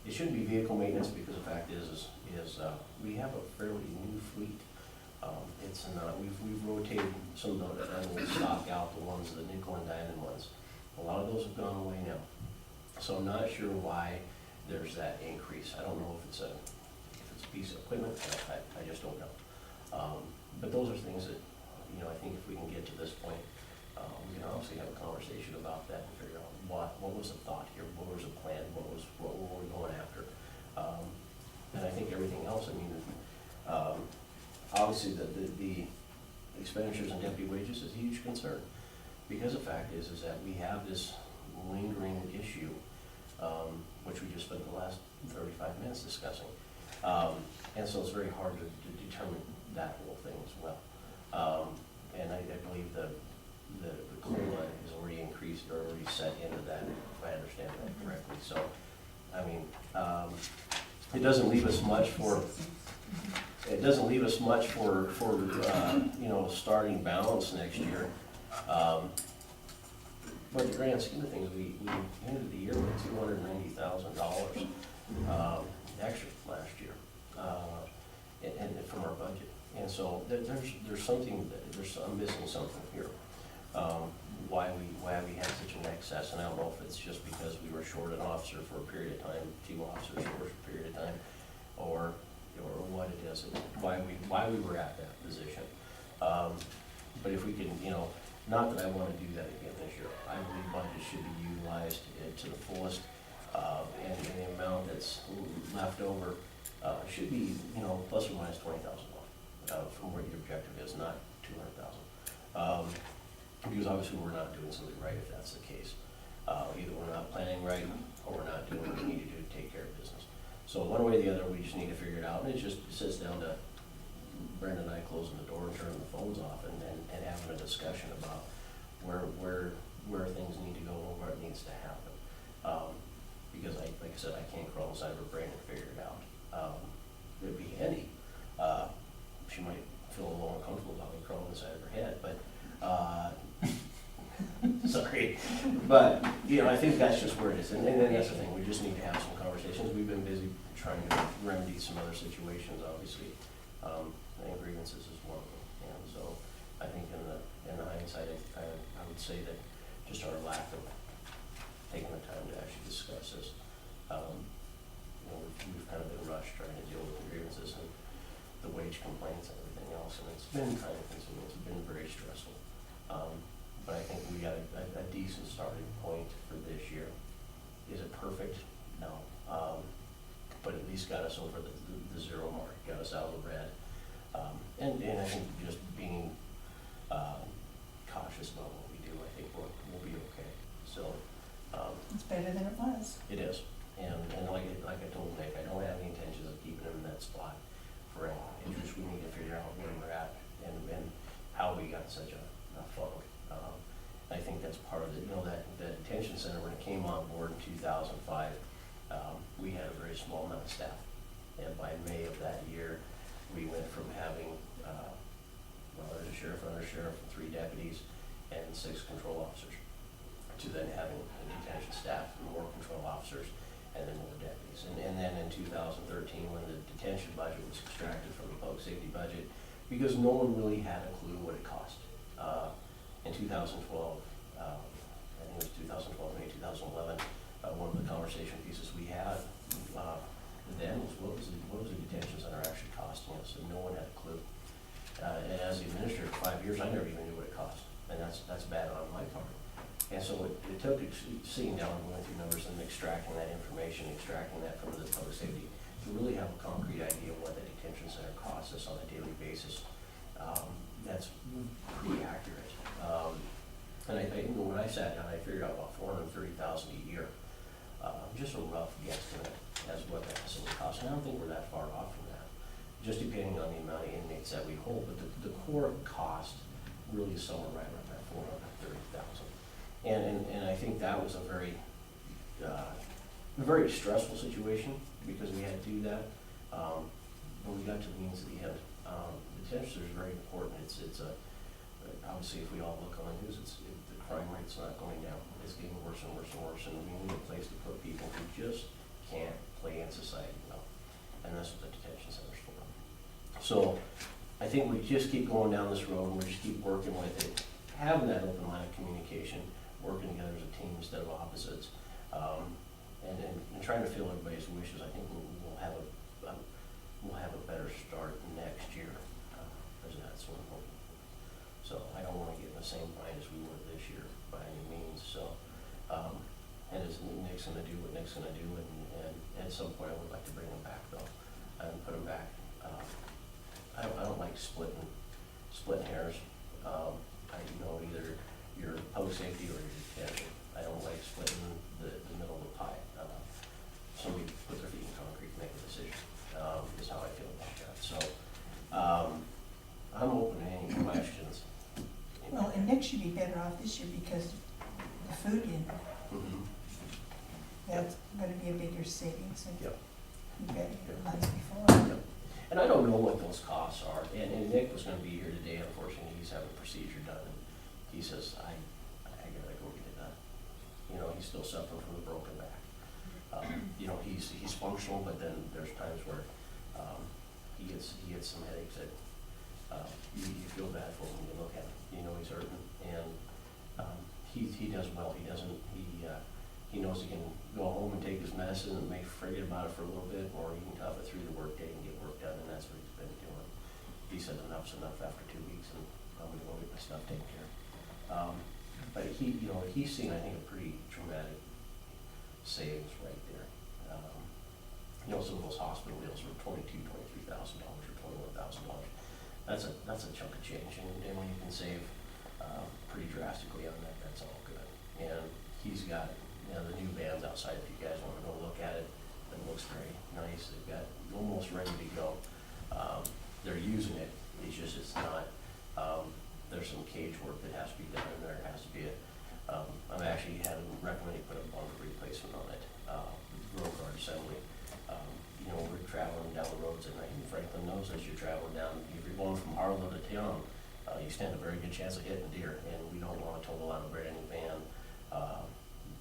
It shouldn't be vehicle maintenance, because the fact is we have a fairly new fleet. It's not, we've rotated some of the, and we'll stock out the ones, the nickel and diamond ones. A lot of those have gone away now. So I'm not sure why there's that increase. I don't know if it's a piece of equipment, I just don't know. But those are things that, you know, I think if we can get to this point, we can obviously have a conversation about that and figure out what was the thought here, what was the plan, what were we going after. And I think everything else, I mean, obviously the expenditures and deputy wages is a huge concern, because the fact is that we have this lingering issue, which we just spent the last 35 minutes discussing. And so it's very hard to determine that whole thing as well. And I believe the COLA is already increased or already set into that, if I understand that correctly. So, I mean, it doesn't leave us much for, you know, starting balance next year. But the grand scheme of things, we ended the year with $290,000 extra last year, and from our budget. And so there's something, I'm missing something here. Why we had such an excess, and I don't know if it's just because we were short an officer for a period of time, 2 officers for a period of time, or what it is, why we were at that position. But if we can, you know, not that I want to do that again this year. I believe budget should be utilized to the fullest, and the amount that's left over should be, you know, plus or minus $20,000 from where your objective is, not $200,000. Because obviously we're not doing something right if that's the case. Either we're not planning right, or we're not doing what we need to do to take care of business. So one way or the other, we just need to figure it out, and it just sits down to Brenda and I closing the door and turning the phones off, and having a discussion about where things need to go and where it needs to happen. Because like I said, I can't crawl inside of her brain and figure it out. It'd be handy. She might feel a little uncomfortable about me crawling inside of her head, but sorry. But, you know, I think that's just where it is. And then that's the thing, we just need to have some conversations. We've been busy trying to remedy some other situations, obviously. I think grievances is one of them. And so I think in the hindsight, I would say that just our lack of taking the time to actually discuss this. You know, we've kind of been rushed trying to deal with the grievances and the wage complaints and everything else, and it's been time consuming, it's been very stressful. But I think we got a decent starting point for this year. Is it perfect? No. But at least got us over the zero mark, got us out of the red. And I think just being cautious about what we do, I think we'll be okay. So It's better than it was. it is. And like I told Nick, I don't have any intentions of keeping him in that spot for any interest. We need to figure out where we're at and how we got such a 2005, we had a very small amount of staff. And by May of that year, we went from having, there's a sheriff, under sheriff, 3 deputies, and 6 control officers, to then having a detention staff, more control officers, and then more deputies. And then in 2013, when the detention budget was extracted from the public safety budget, because no one really had a clue what it cost. In 2012, I think it was 2012, maybe 2011, one of the conversation pieces we had then was what was the detention center actually costing us, and no one had a clue. And as the administrator for 5 years, I never even knew what it cost, and that's bad on my part. And so it took sitting down and going through numbers and extracting that information, extracting that from the public safety, to really have a concrete idea of what the detention center costs us on a daily basis. That's pretty accurate. And when I sat down, I figured out about $430,000 a year, just a rough guesstimate as what that facility costs. And I don't think we're that far off from that, just depending on the amount of inmates that we hold. But the core cost really is somewhere right around that $430,000. And I think that was a very stressful situation, because we had to do that. But we got to the means of the end. Detention is very important. It's obviously, if we all look on the news, the crime rate's not going down. It's getting worse and worse and worse, and we need a place to put people who just can't play in society well. And that's what the detention center's for. So I think we just keep going down this road, and we just keep working with it, having that open line of communication, working together as a team instead of opposites, and trying to fill everybody's wishes. I think we'll have a better start next year. That's what I'm hoping for. So I don't want to get in the same bind as we were this year by any means. So, and as Nick's going to do what Nick's going to do, and at some point I would like to bring him back though, and put him back. I don't like splitting hairs. Either your public safety or your detention. I don't like splitting the middle of the pie. Somebody put their feet in concrete and make a decision, is how I feel about that. So, I'm open to any questions. Well, and Nick should be better off this year because the food in, that's gonna be a bigger savings than Yep. you got the months before. Yep. And I don't know what those costs are, and Nick was gonna be here today. Unfortunately, he's having a procedure done, and he says, I gotta go get it done. He's still suffering from a broken back. He's functional, but then there's times where he gets some headaches that you feel bad for him when you look at him. He's hurting, and he does well. He knows he can go home and take his medicine and may forget about it for a little bit, or he can tough it through the work day and get work done, and that's what he's been doing. He said enough's enough after 2 weeks, and I'm gonna go get my stuff taken care of. But he's seen, I think, a pretty dramatic savings right there. Some of those hospital bills were $22,000, $23,000, or $21,000. That's a chunk of change, and when you can save pretty drastically on that, that's all good. And he's got the new bands outside. If you guys want to go look at it, it looks very nice. They've got almost ready to go. They're using it. It's not. There's some cage work that has to be done, and there has to be I'm actually having recommended put a bumper replacement on it. Road guard assembly. We're traveling down the roads at night, and Franklin knows as you're traveling down, if you're going from Harlow to town, you stand a very good chance of hitting deer, and we don't want to total out a brand new van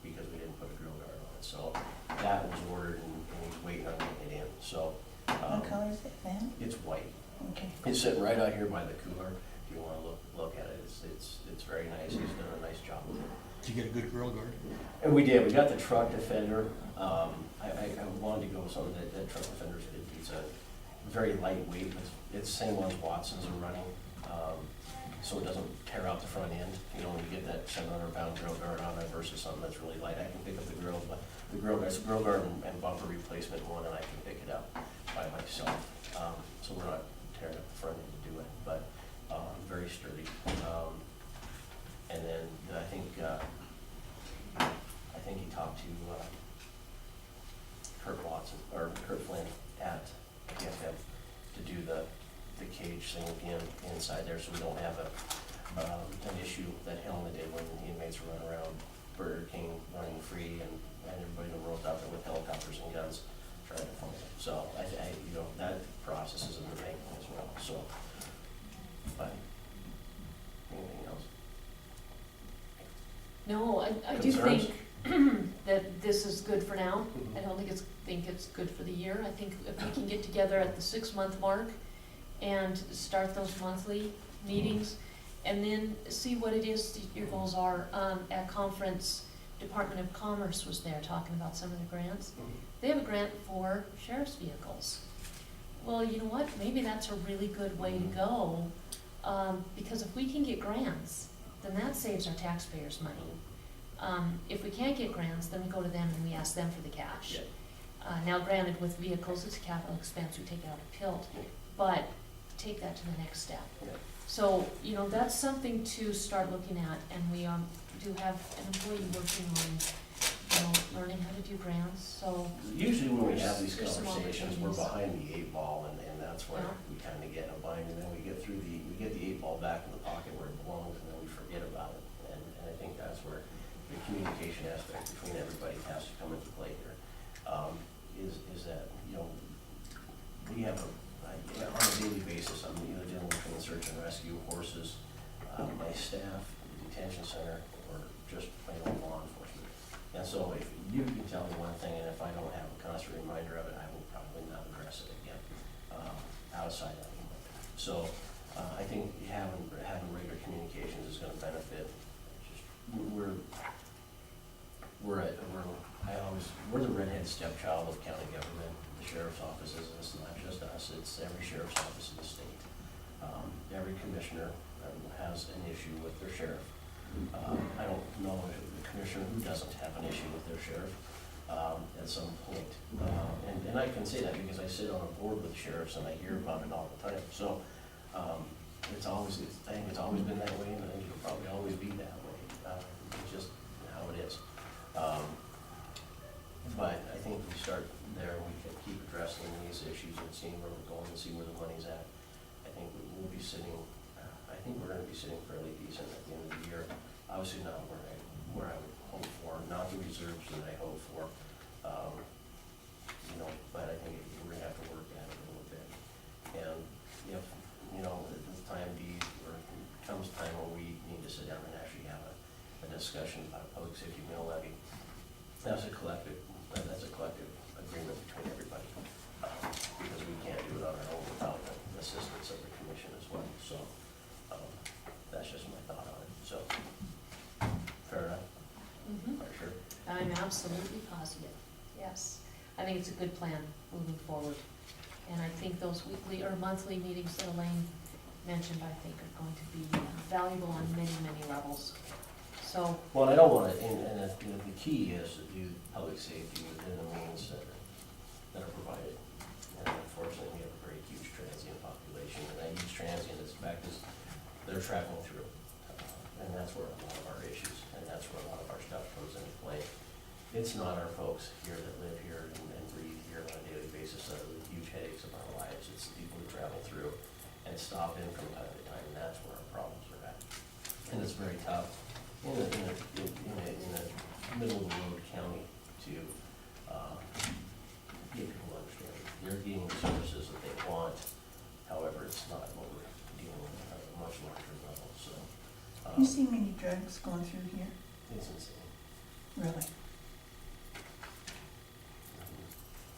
because we didn't put a grill guard on it. So that was ordered, and he's waiting on getting it in. So What color is that van? it's white. Okay. It's sitting right out here by the cooler. If you want to look at it, it's very nice. He's done a nice job with it. Did you get a good grill guard? And we did. We got the truck defender. I wanted to go with something that truck defender's good. It's a very lightweight. It's the same ones Watsons are running, so it doesn't tear out the front end. You get that 700-pound grill guard on it versus something that's really light. I can pick up the grill, but it's a grill guard and bumper replacement one, and I can pick it up by myself. So we're not tearing up the front end to do it, but very sturdy. And then I think he talked to Kurt Flynn at KFM to do the cage thing again inside there, so we don't have an issue that Helena did when the inmates were running around Burger King running free and and everybody in the world out there with helicopters and guns trying to find it. So you know, that process is in the making as well, so. But, anything else? No, I do Concerns? think that this is good for now. Mhm. I don't think it's good for the year. I think if we can get together at the 6-month mark and start those monthly meetings, and then see what it is that your goals are. At conference, Department of Commerce was there talking about some of the grants. They have a grant for sheriff's vehicles. Well, you know what, maybe that's a really good way to go, because if we can get grants, then that saves our taxpayers money. If we can't get grants, then we go to them and we ask them for the cash. Now granted, with vehicles, it's a capital expense, we take it out of PILT, but take that to the next step. Yeah. So, you know, that's something to start looking at, and we do have an employee working on, you know, learning how to do grants, so. Usually when we have these There's some conversations, we're opportunities. behind the 8 ball, and that's where Yeah. we kinda get in a bind, and then we get the 8 ball back in the pocket where it belongs, and then we forget about it. And I think that's where the communication aspect between everybody has to come into play here. Is that, you know, we have on a daily basis, I'm either dealing with search and rescue, horses, my staff, the detention center, or just plain old law enforcement. And so if you can tell me one thing, and if I don't have a constant reminder of it, I will probably not address it again, outside of it. So, I think having regular communications is gonna benefit. Just, we're the redhead stepchild of county government. The sheriff's office is, it's not just us, it's every sheriff's office in the state. Every commissioner has an issue with their sheriff. I don't know a commissioner who doesn't have an issue with their sheriff at some point. And I can say that because I sit on a board with sheriffs and I hear about it all the time. So I think it's always been that way, and I think it'll probably always be that way. It's just how it is. But I think we start there, we can keep addressing these issues and seeing where we're going and see where the money's at. I think we'll be sitting, I think we're gonna be sitting fairly decent at the end of the year. Obviously not where I would hope for, not the reserves that I hope for. You know, but I think we're gonna have to work at it a little bit. And if, you know, the time comes time where we need to sit down and actually have a discussion about a public safety mill levy, that's a collective agreement between everybody, because we can't do it on our own without the assistance of the commission as well. So, that's just my thought on it, so. Fair enough? Mhm. Are you sure? I'm absolutely positive, yes. I think it's a good plan moving forward. And I think those weekly or monthly meetings that Elaine mentioned, I think are going to be valuable on many, many levels. So, Well, I don't want to, and the key is to do public safety within the means that are provided. And unfortunately, we have a very huge transient population, and that huge transient is, in fact, is they're traveling through. And that's where a lot of our issues, and that's where a lot of our stuff comes into play. It's not our folks here that live here and breathe here on a daily basis that are the huge headaches of our lives. It's the people who travel through and stop in from time to time, and that's where our problems are at. And it's very tough in a middle of the road county to get people to understand. They're getting the services that they want, however, it's not what we're dealing with at a much larger level, so. You see many drugs going through here? It's insane. Really?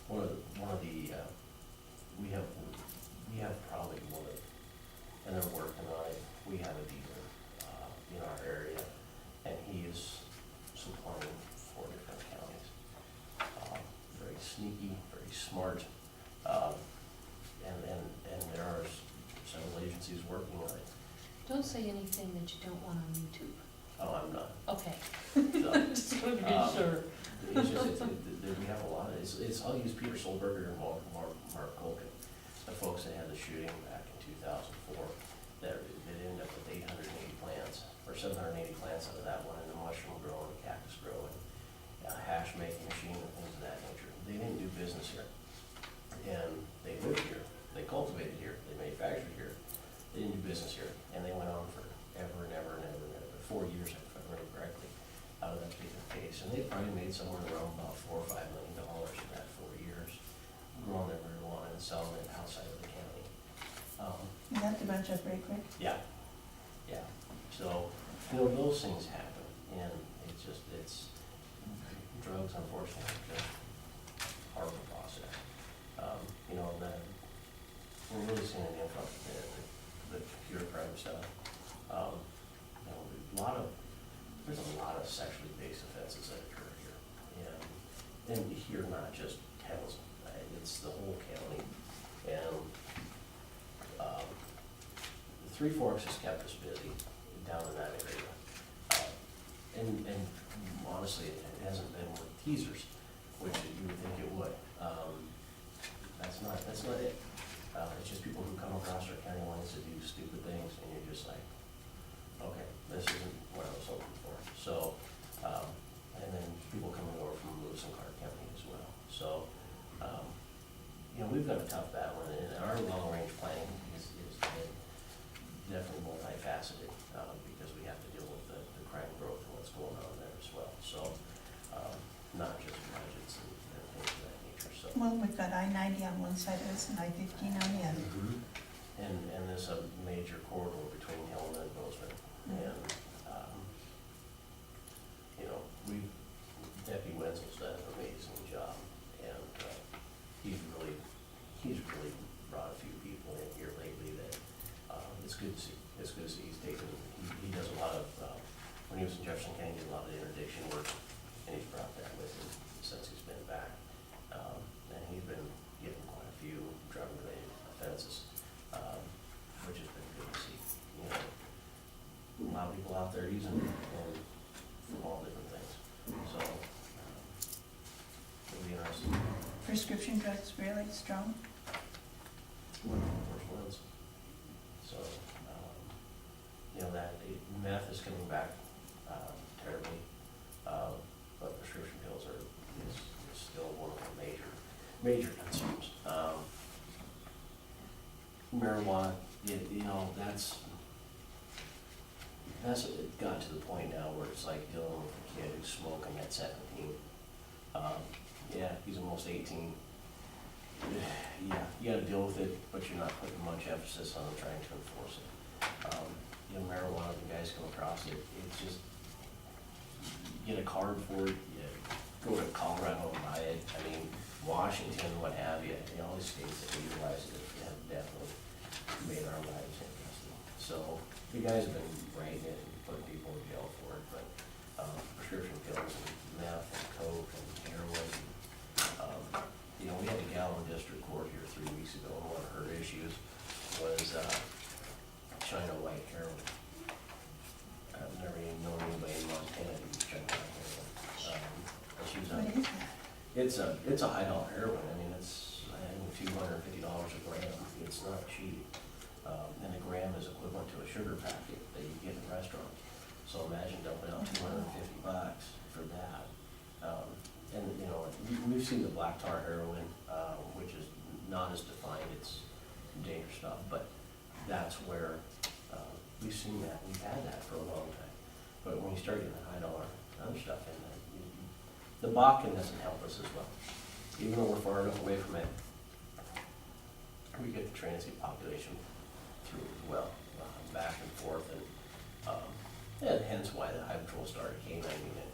One of the, we have probably one of, and they're working on it, we have a dealer, in our area, and he is supplying 4 different counties. Very sneaky, very smart, and there are several agencies working on it. don't say anything that you don't want on YouTube. Oh, I'm not. Okay. So, Just want to be sure. It's just, we have a lot of, I'll use Peter Solberger and Mark Colkin, the folks that had the shooting back in 2004, that ended up with 880 plants, or 780 plants out of that one, and a mushroom grow and a cactus grow, and a hash making machine and things of that nature. They didn't do business here, and they lived here, they cultivated here, they manufactured here, they didn't do business here, and they went on for ever and ever and ever and ever, 4 years, if I remember correctly, out of that particular case. base, and they probably made somewhere around about $4 or $5 million in that 4 years, growing their marijuana and selling it outside of the county. You have to bunch up very quick. Yeah, yeah, so, you know, those things happen, and it's, drugs unfortunately are just part of the process. You know, we're really seeing an influx in the computer crime stuff. You know, there's a lot of sexually based offenses that occur here, and here, not just Townsend, it's the whole county, and, Three Forks has kept us busy down in that area. And honestly, it hasn't been with teasers, which you would think it would. That's not it. It's just people who come across our county lines to do stupid things, and you're just like, okay, this isn't what I was hoping for. So, and then people coming over from Lewis and Clark County as well. So, you know, we've got a tough battle, and our long-range planning is definitely multifaceted, because we have to deal with the crime growth and what's going on there as well. So, not just budgets and things of that nature, so. Well, we've got I-90 on one side of us and I-15 on the other. And there's a major corridor between Helena and Bozeman, and, you know, Deputy Wenzel's done an amazing job, and, he's really brought a few people in here lately that, it's good to see. It's good to see he's taken, he does a lot of, when he was in Jefferson County, he did a lot of interdiction work, and he's brought that with him since he's been back. And he's been getting quite a few drug-related offenses, which has been good to see. You know, a lot of people out there using it, and from all different things. So, it'll be interesting. Prescription drugs really strong. One of the first ones. So, you know, meth is coming back terribly, but prescription pills is still one of the major concerns. Marijuana, you know, that's it got to the point now where it's like dealing with a kid who's smoking at 17. Yeah, he's almost 18. Yeah, you gotta deal with it, but you're not putting much emphasis on trying to enforce it. You know, marijuana, the guys come across it, it's just, you get a card for it, you go to Colorado and buy it. I mean, Washington, what have you, all these states that legalize it have definitely made our lives interesting. So, the guys have been writing it and putting people in jail for it, but, prescription pills and meth and coke and heroin, you know, we had a gal in district court here 3 weeks ago, and one of her issues was, China white heroin. I've never even known anybody in Montana to use China white heroin. But she was What is that? it's a high dollar heroin. I mean, it's, I think, a few $150 a gram. It's not cheap. And a gram is equivalent to a sugar packet that you get in restaurants. So imagine dumping out $250 for that. And, you know, we've seen the black tar heroin, which is not as defined, it's dangerous stuff, but that's where, we've seen that, we've had that for a long time. But when you start getting the high dollar other stuff in there, the Bakken doesn't help us as well. Even though we're far enough away from it, we get the transient population through as well, back and forth, and hence why the Highway Patrol started canining it.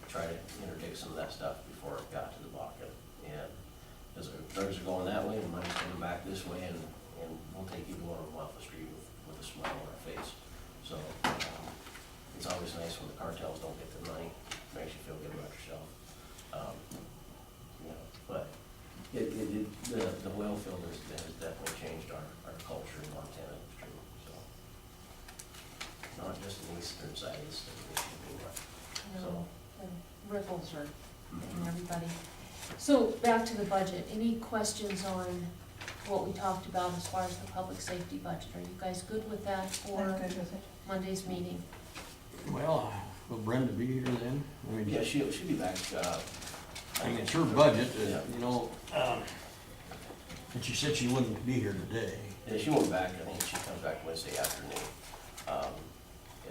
Try to interdict some of that stuff before it got to the Bakken. And as the drugs are going that way, and money's coming back this way, and we'll take you going off the street with a smile on our face. So, it's always nice when the cartels don't get the money, makes you feel good about yourself. You know, but the oil field has definitely changed our culture in Montana, it's true, so. Not just the eastern side of the state, so. The ripples are hitting everybody. So, back to the budget, any questions on what we talked about as far as the public safety budget? Are you guys good with that I'm for good with it. Monday's meeting? Well, will Brenda be here then? I mean, Yeah, she'll be back, I mean, it's her budget, Yeah. you know, and she said she wouldn't be here today. yeah, she won't be back, I think she comes back Wednesday afternoon. Yeah, I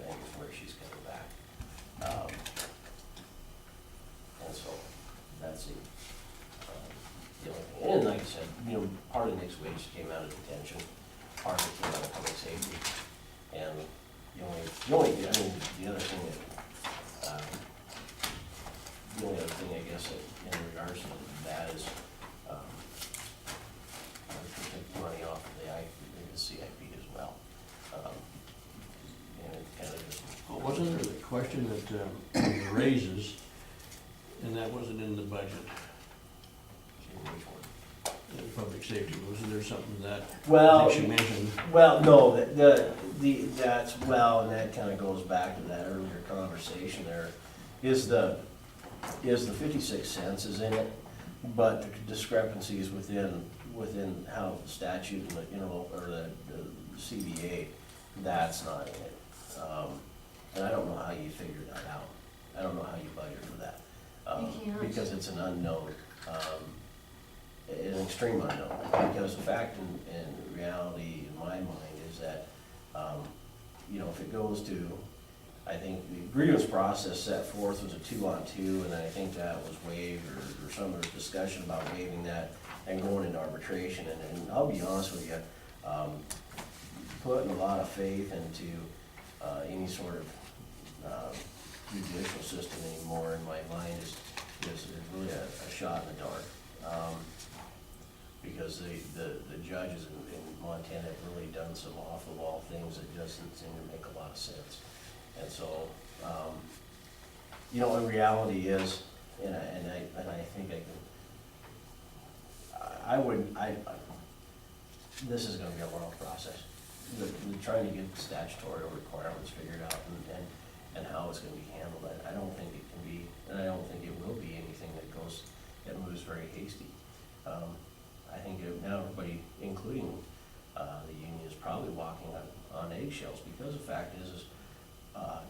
think is where she's coming back. wage came out of detention, part of it came out of public safety. And the only other thing, I guess, in regards to that is, we can take money off of the CIP as well. And it kind of just. Well, wasn't there the question that, the raises, and that wasn't in the budget, Which one? in public safety, wasn't there something that, I Well, think she mentioned? well, no, and that kind of goes back to that earlier conversation there, is the 56 cents is in it, but the discrepancies within how the statute and the, or the CBA, that's not in it. And I don't know how you figure that out. I don't know how you budget for that. You can't. Because it's an unknown, an extreme unknown. Because the fact and reality in my mind is that, if it goes to, I think the grievance process set forth was a 2-on-2, and I think that was waived, or some of the discussion about waiving that and going into arbitration. And I'll be honest with you, putting a lot of faith into any sort of judicial system anymore in my mind is really a shot in the dark. Because the judges in Montana have really done some off-the-wall things that doesn't seem to make a lot of sense. And so, in reality is, and I think this is gonna be a long process. We're trying to get the statutory requirements figured out and how it's gonna be handled. I don't think it can be, and I don't think it will be anything that moves very hasty. I think now everybody, including the union, is probably walking on eggshells, because the fact is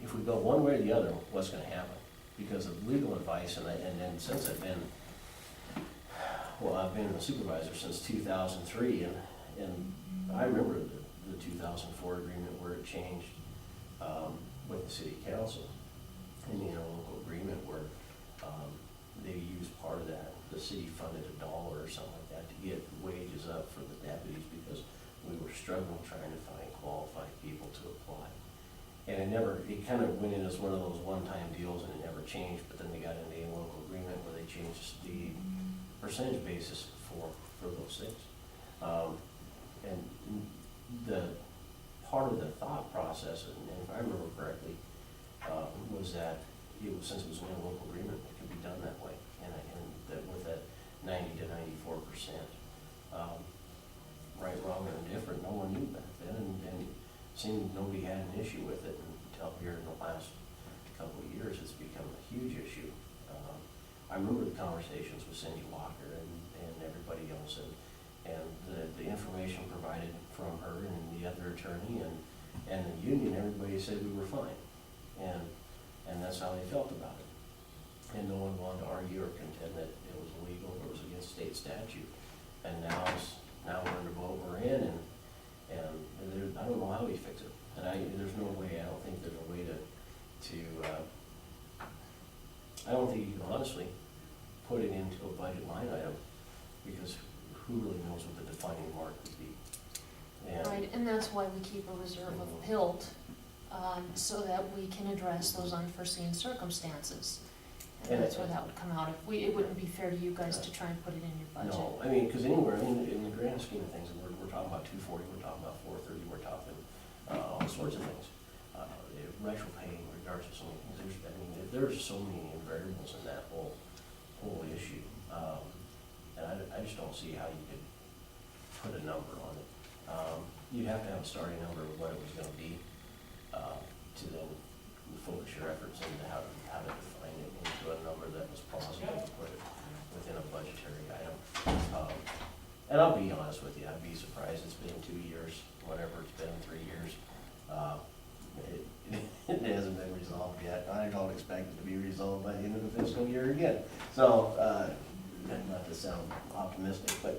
if we go one way or the other, what's gonna happen? Because of legal advice, and since I've been a supervisor since 2003, and I remember the 2004 agreement where it changed with the city council, and the interlocal agreement where they used part of that, the city funded $1 or something like that to get wages up for the deputies, because we were struggling trying to find qualified people to apply. And it kind of went in as one of those one-time deals, and it never changed, but then they got into a local agreement where they changed the percentage basis for those things. And the part of the thought process, and if I remember correctly, was that since it was an interlocal agreement, it could be done that way, and that with that 90 to 94%, right, wrong, or indifferent, no one knew back then, and it seemed nobody had an issue with it until here in the last couple of years. It's become a huge issue. I remember the conversations with Cindy Walker and everybody else, and the information provided from her and the other attorney and the union. Everybody said we were fine, and that's how they felt about it. And no one wanted to argue or contend that it was illegal or it was against state statute. And now we're in the boat we're in, and I don't know how we fix it. And there's no way. I don't think there's a way to I don't think you can honestly put it into a budget line item, because who really knows what the defining mark would be? Right, and that's why we keep a reserve of PILT, so that we can address those unforeseen circumstances. And that's where that would come out. It wouldn't be fair to you guys to try and put it in your budget. No, because in the grand scheme of things, we're talking about 240, we're talking about 430, we're talking all sorts of things. Retro pay in regards to so many things. There's so many variables in that whole issue. And I just don't see how you could put a number on it. You'd have to have a starting number of what it was gonna be, to then focus your efforts into how to define it into a number that was plausible to put it within a budgetary item. And I'll be honest with you, I'd be surprised. It's been 2 years, whatever it's been, 3 years. It hasn't been resolved yet. I don't expect it to be resolved by the end of the fiscal year again. So, not to sound optimistic, or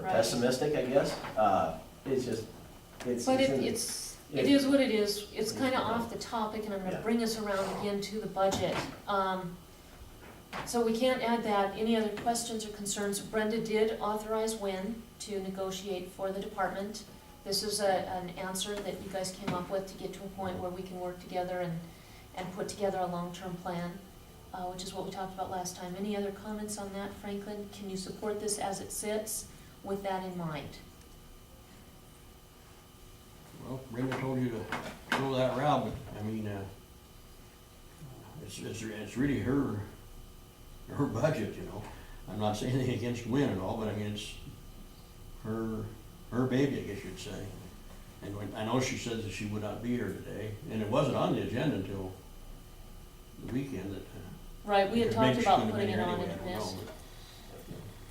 Right. pessimistic, I guess. But it is what it is. It's kind of off the topic, and I'm gonna Yeah. bring us around again to the budget. So we can't add that. Any other questions or concerns? Brenda did authorize Wynn to negotiate for the department. This is an answer that you guys came up with to get to a point where we can work together and put together a long-term plan, which is what we talked about last time. Any other comments on that, Franklin? Can you support this as it sits with that in mind? Well, Brenda told you to go that route, but, I mean, it's really her budget, you know. I'm not saying anything against Wynn at all, but I mean, it's her baby, I guess you'd say. And I know she said that she would not be here today, and it wasn't on the agenda until the weekend that. Right, we had maybe talked she about couldn't have putting been it here on anyway, and I don't missed, know,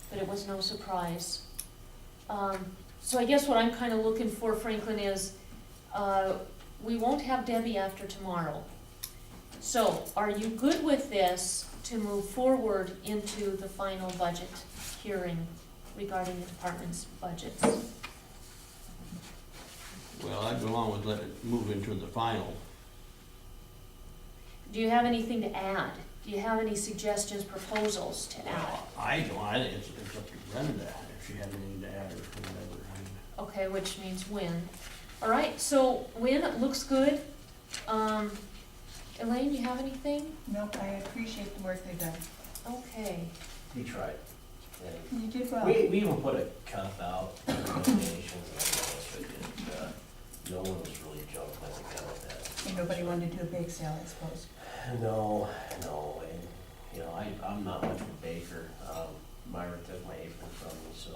but it was no surprise. So I guess what I'm kind of looking for, Franklin, is we won't have Debbie after tomorrow. So are you good with this to move forward into the final budget hearing regarding the department's budgets? Well, I'd go along with let it move into the final. Do you have anything to add? Do you have any suggestions, proposals to add? Well, I don't, it's up to Brenda if she had anything to add or whatever. I mean, Okay, which means Win. All right, so Win, it looks good. Elaine, you have anything? Nope, I appreciate the work they've done. Okay. We tried. And You did well. we even put a cup out for donations and all that, but no one was really jumping at the gun with that. And nobody wanted to do a bake sale, I suppose. No, and, you know, I'm not much of a baker. Myra took my apron from me, so,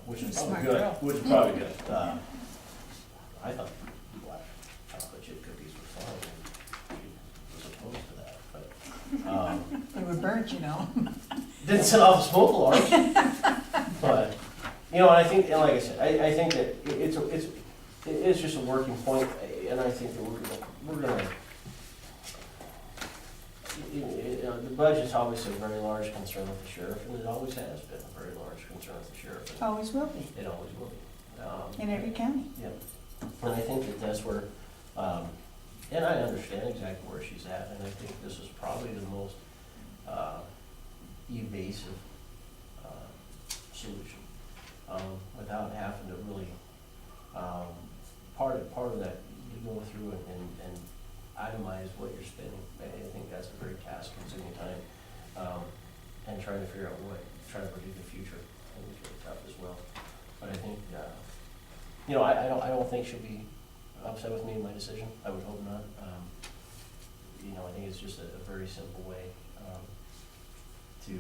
which is probably Smart good, girl. which is probably good. I thought black chocolate chip cookies were fun, and she was opposed to that, but, They were burnt, you know. didn't set off a smoke alarm. But, you know, and I think, and like I said, I think that it is just a working point, and I think that we're gonna the budget's obviously a very large concern with the sheriff, and it always has been a very large concern with the sheriff. Always will be, It always will be. in every county. Yeah, and I think that that's where, and I understand exactly where she's at, and I think this is probably the most evasive solution, without having to really, part of that, you go through and itemize what you're spending. I think that's a very task-consuming time, and trying to figure out try to predict the future. I think it's really tough as well. But I think, you know, I don't think she'll be upset with me in my decision. I would hope not. You know, I think it's just a very simple way to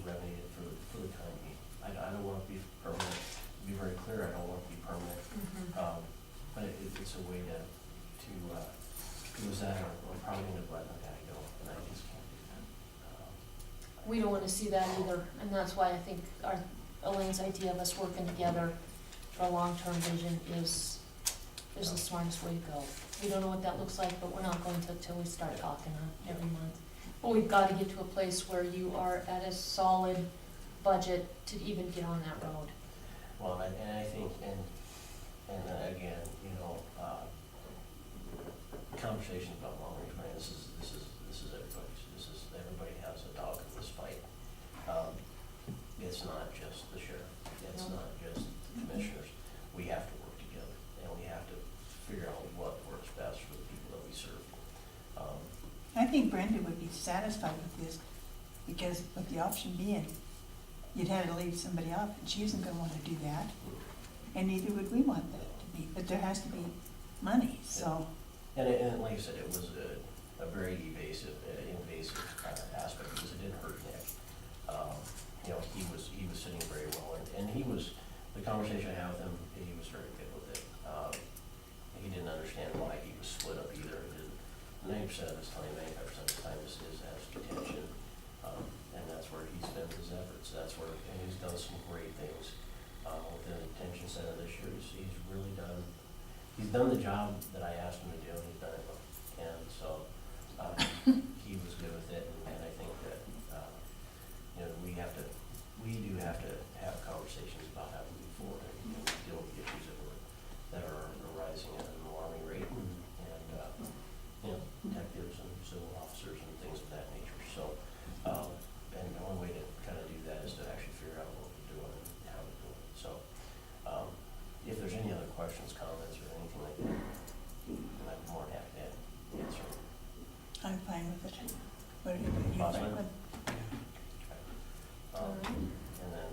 remedy it for the time being. I don't want to be permanent. To be very clear, I don't want to be permanent. But it's a way to lose that, or probably going to let my guy go, and I just can't do that. We don't want to see that either, and that's why I think Elaine's idea of us working together for a long-term vision is the smartest way to go. We don't know what that looks like, but we're not going to until we start talking every month. But we've got to get to a place where you are at a solid budget to even get on that road. Well, and I think, and again, you know, conversations about long-range planning, this is everybody has a dog in this fight. It's not just the sheriff, it's No. not just the commissioners. We have to work together, and we have to figure out what works best for the people that we serve. I think Brenda would be satisfied with this, because with the option being, you'd have to leave somebody off, and she isn't gonna wanna do that, and neither would we want that to be, but there has to be money, so. And like I said, it was a very invasive aspect, because it didn't hurt Nick. You know, he was sitting very well, and the conversation I had with him, he was very good with it. He didn't understand why he was split up either. 90% of his time, 95% of his time is as detention, and that's where he spends his efforts. And he's done some great things within the detention center this year. He's really done the job that I asked him to do, and he's done it well. And so he was good with it, and I think that you know, we do have to have conversations about how to move forward and deal with the issues that are rising at an alarming rate, and you know, detectives and civil officers and things of that nature. So Rossman. And then,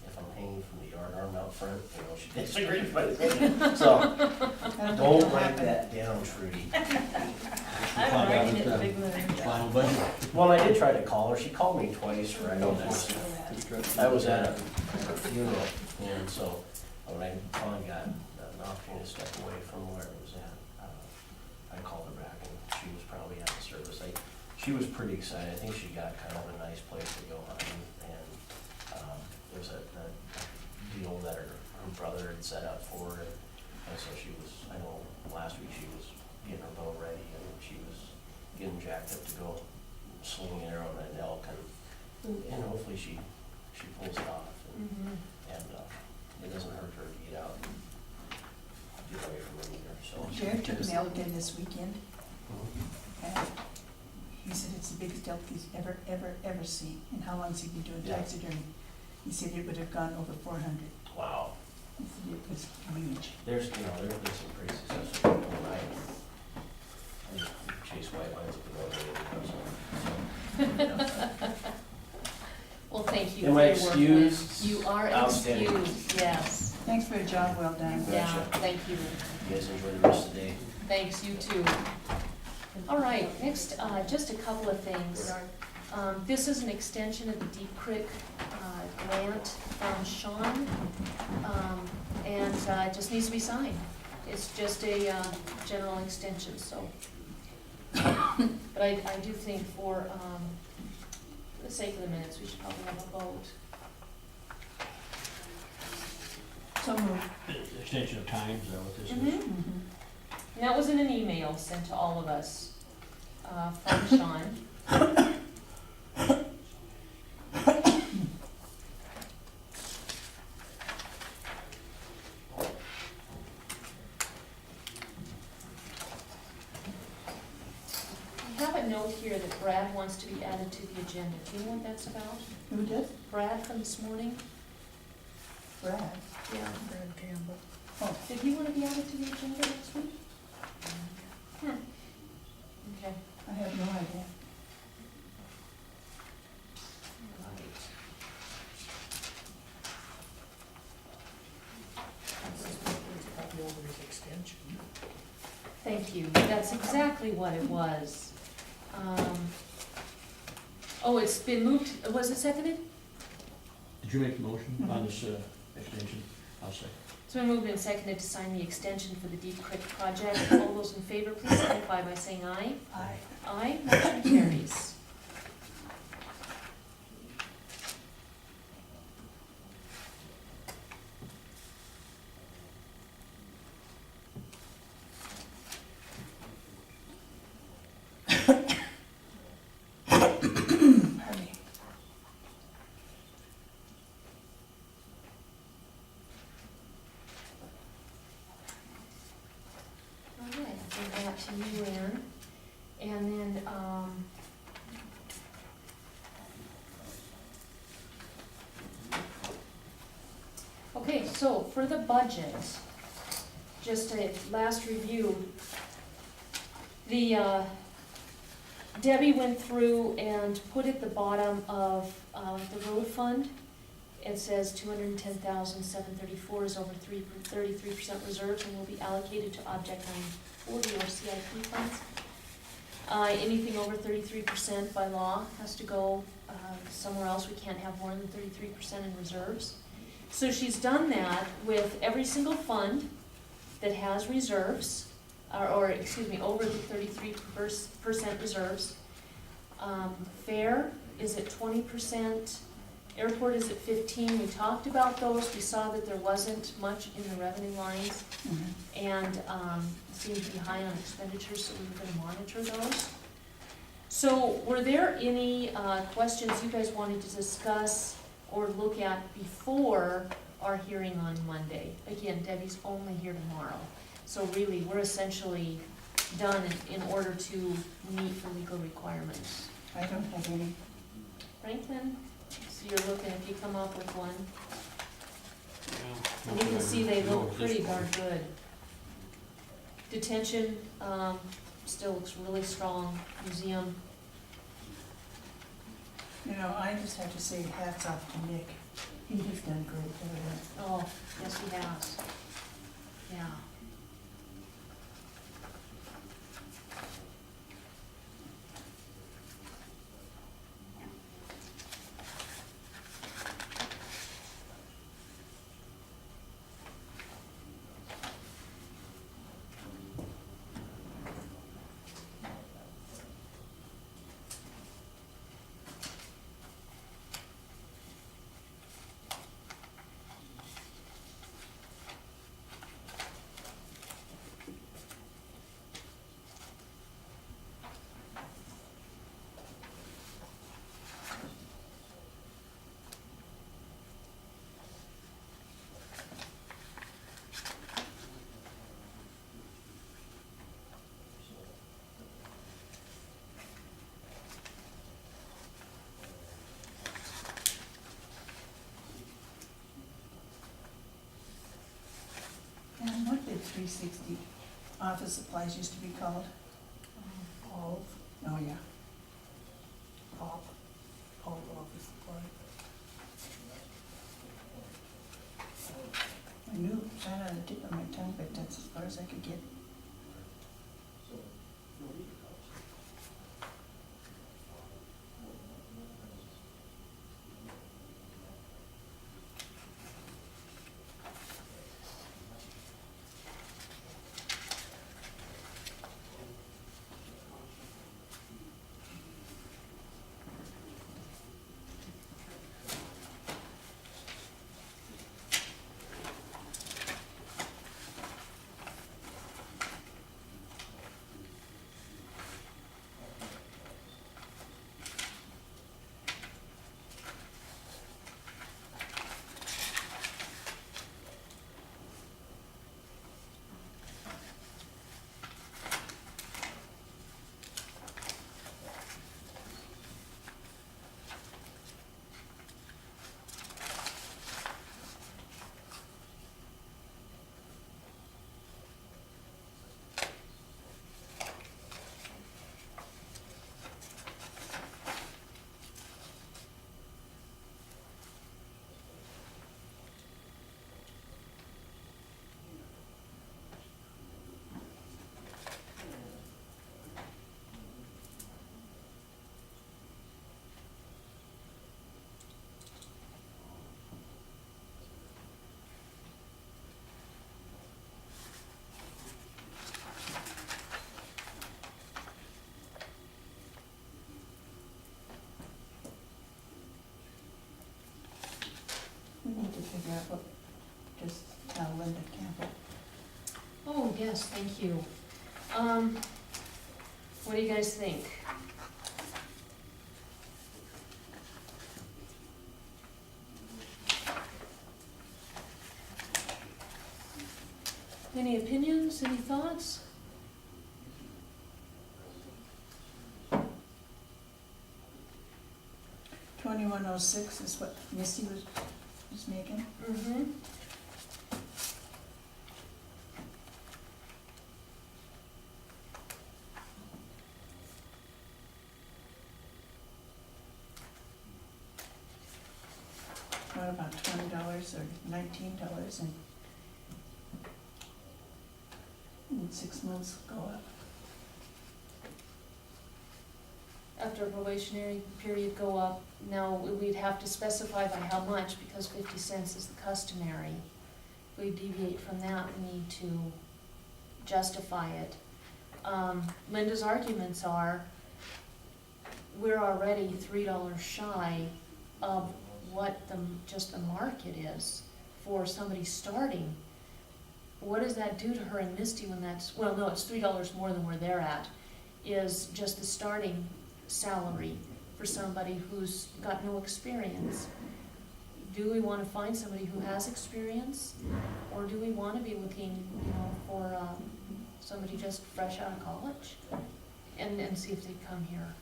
if I'm hanging from the yard arm out front, you know, she disagrees with me. So, don't write that down, Trudy. I'm writing it in big letters. Final budget. Well, I did try to call her, she called me twice right on this. I was at her funeral, and so when I finally got an opportunity to step away from where it was at, I called her back, and she was probably at the service. She was pretty excited, I think she got kind of a nice place to go hunting, and there's a deal that her brother had set up for her, and so she was, I know last week she was getting her bow ready, and she was getting jacked up to go slinging an arrow at an elk, and hopefully she pulls it off, and it doesn't hurt her to get out and get away from it either, so. Jared took an elk in this weekend, and he said it's the biggest elk he's ever seen. And how long has he been doing Yeah. taxidermy? He said it would have gone over 400. Wow, He said it was huge. there's some pretty successful people, I chase white lines at the road, so. Well, thank you Am for I your work, Lynn. excused? You are Outstanding. excused, yes. Thanks for a job well done. Yeah, thank you. You guys enjoy the rest of the day. Thanks, you too. All right, next, just a couple of things. This is an extension of the Deep Creek grant from Sean, and it just needs to be signed. It's just a general extension, so. But I do think for the sake of the minutes, we should probably have a vote. So moved. Extension of time, is that what this is? Mhm. And that was in an email sent to all of us from Sean. I have a note here that Brad wants to be added to the agenda. Do you know what that's about? Who does? Brad from this morning? Brad. Yeah. Brad Campbell. Oh, Did he want to be added to the agenda next week? Okay. I have no idea. Thank you, that's exactly what it was. Oh, it's been moved, was it seconded? Did you make the motion on this extension? I'll say. It's been moved and seconded to sign the extension for the Deep Creek project. All those in favor, please signify by saying aye. Aye. Aye, motion carries. Pardon me. All right, I'll bring that to you, Ann. And then, okay, so for the budget, just a last review. Debbie went through and put at the bottom of the road fund, it says 210,734 is over 33% reserves and will be allocated to Object 940 or CIP funds. Anything over 33% by law has to go somewhere else. We can't have more than 33% in reserves. So she's done that with every single fund that has reserves, or excuse me, over the 33% reserves. Fair is at 20%, airport is at 15%. We talked about those, we saw that there wasn't much in the revenue lines, and seemed to be high on expenditures, so we were gonna monitor those. So were there any questions you guys wanted to discuss or look at before our hearing on Monday? Again, Debbie's only here tomorrow. So really, we're essentially done in order to meet the legal requirements. I don't have any. Franklin, so you're looking, if you come up with one, and you can see they look pretty darn good. Detention, still looks really strong. Museum, You know, I just have to say hats off to Nick. He has done great over there. Oh, yes, he has. Yeah. And what did 360 office supplies used to be called? All, Oh, yeah. all office supply. I knew that on the tip of my tongue, but that's as far as I could get. We need to figure out what, just tell Linda Campbell. Oh, yes, thank you. What do you guys think? Any opinions, any thoughts? $21.06 is what Misty was making. Mm-hmm. What about $20 or $19 and in 6 months go up? After a probationary period go up, now we'd have to specify by how much, because 50 cents is the customary. If we deviate from that, we need to justify it. Linda's arguments are, we're already $3 shy of what just the market is for somebody starting. What does that do to her and Misty when that's, well, no, it's $3 more than where they're at, is just the starting salary for somebody who's got no experience. Do we want to find somebody who has experience, or do we want to be looking, for somebody just fresh out of college, and see if they come here?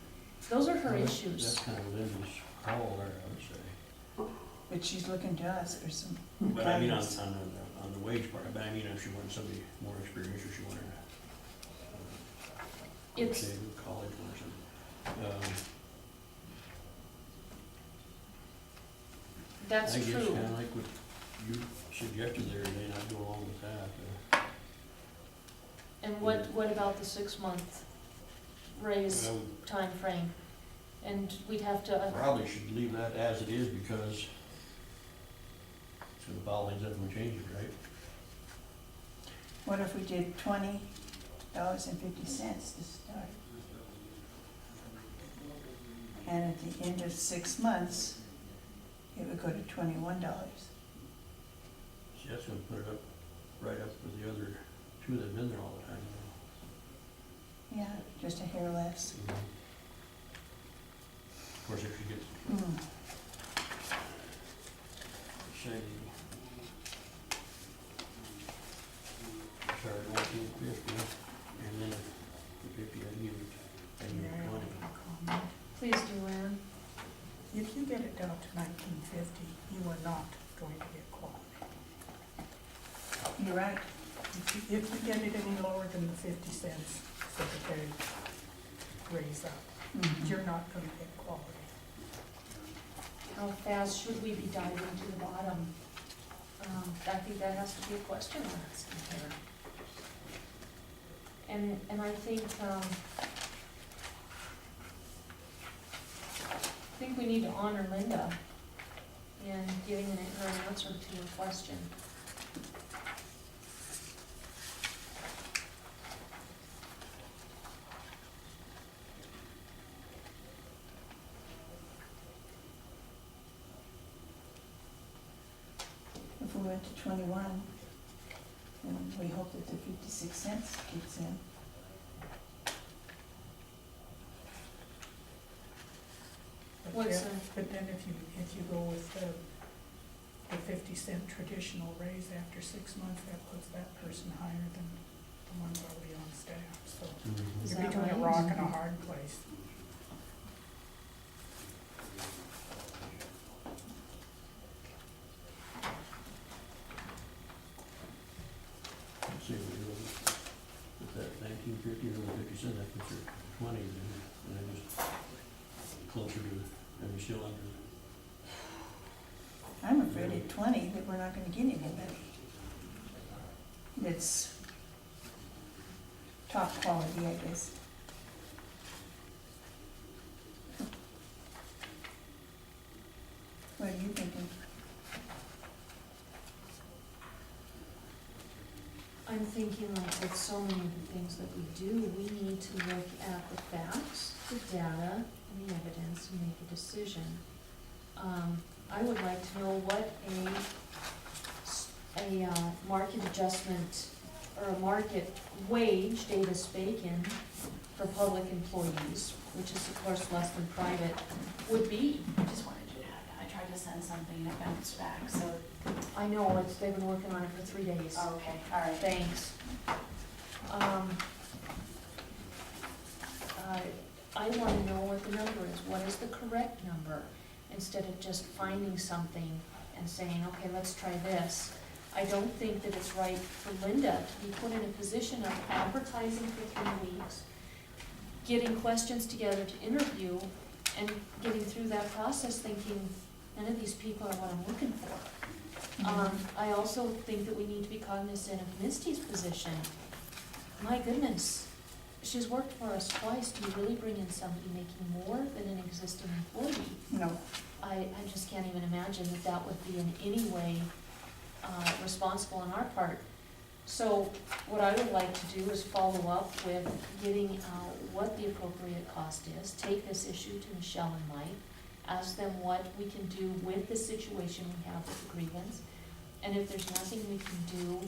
Those are her issues. That's kind of Linda's call there, I would say. But she's looking to us for some But I mean, on guidance. the wage part, but I mean, if she wanted somebody more experienced, or she wanted, It's, say, a college or something. That's I guess true. kinda like what you suggested there, Elaine, I'd go along with that. And what about the 6-month raise I would time frame? And we'd have to, probably should leave that as it is because it's gonna follow things up and change it, right? What if we did $20.50 to start? And at the end of 6 months, it would go to $21. See, that's gonna put it up, right up with the other two that have been there all the time. Yeah, just a hair less. Of course, if you get, Mm. say, start at 1950, and then the 50, I give it, and you 20. please do, Ann. If you get it down to 1950, you are not going to get quality. You're right. If you get it any lower than the 50 cents secretary raise up, Mhm. you're not gonna get quality. How fast should we be diving to the bottom? I think that has to be a question asked here. And I think we need to honor Linda in giving her an answer to a question. If we went to 21, then we hope that the 56 cents kicks in. What's But then if you go with the 50-cent traditional raise after 6 months, that puts that person higher than the ones already on staff, so Is you're that between a right? rock and a hard place. Let's see, we do with that 1950 or 50 cents, that puts it 20, then just closer to, and we still under. I'm afraid at 20 that we're not gonna get anybody. That's top quality, I guess. What are you thinking? I'm thinking like with so many of the things that we do, we need to look at the facts, the data, and the evidence and make a decision. I would like to know what a market adjustment or a market wage, Davis Bacon, for public employees, which is of course less than private, would be. I just wanted you to have that. I tried to send something and it bounced back, so, I know, they've been working on it for 3 days. oh, okay, all right. Thanks. I want to know what the number is. What is the correct number? Instead of just finding something and saying, okay, let's try this. I don't think that it's right for Linda to be put in a position of advertising for 3 weeks, getting questions together to interview, and getting through that process thinking, none of these people are what I'm looking for. I also think that we need to be cognizant of Misty's position. My goodness, she's worked for us twice. Do you really bring in somebody making more than an existing employee? No. I just can't even imagine that that would be in any way responsible on our part. So what I would like to do is follow up with getting what the appropriate cost is, take this issue to Michelle and Mike, ask them what we can do with the situation we have with the grievance, and if there's nothing we can do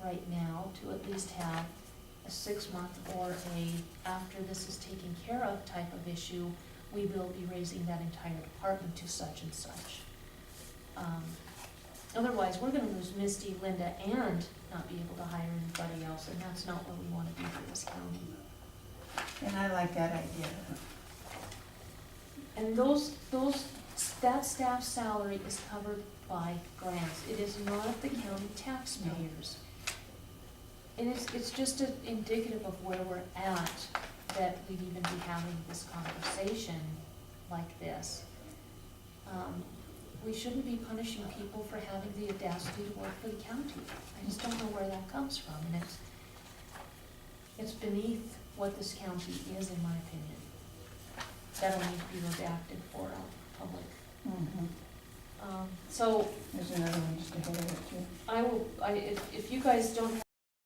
right now to at least have a 6-month or after this is taken care of type of issue, we will be raising that entire department to such and such. Otherwise, we're gonna lose Misty, Linda, and not be able to hire anybody else, and that's not what we wanna do for this county. And I like that idea. And that staff salary is covered by grants. It is not the county taxpayers. And it's just indicative of where we're at, that we'd even be having this conversation like this. we shouldn't be punishing people for having the audacity to work for the county. I just don't know where that comes from, and it's beneath what this county is, in my opinion. That'll need to be redacted for public. Mhm. So There's another one just ahead of it too. I will, if you guys don't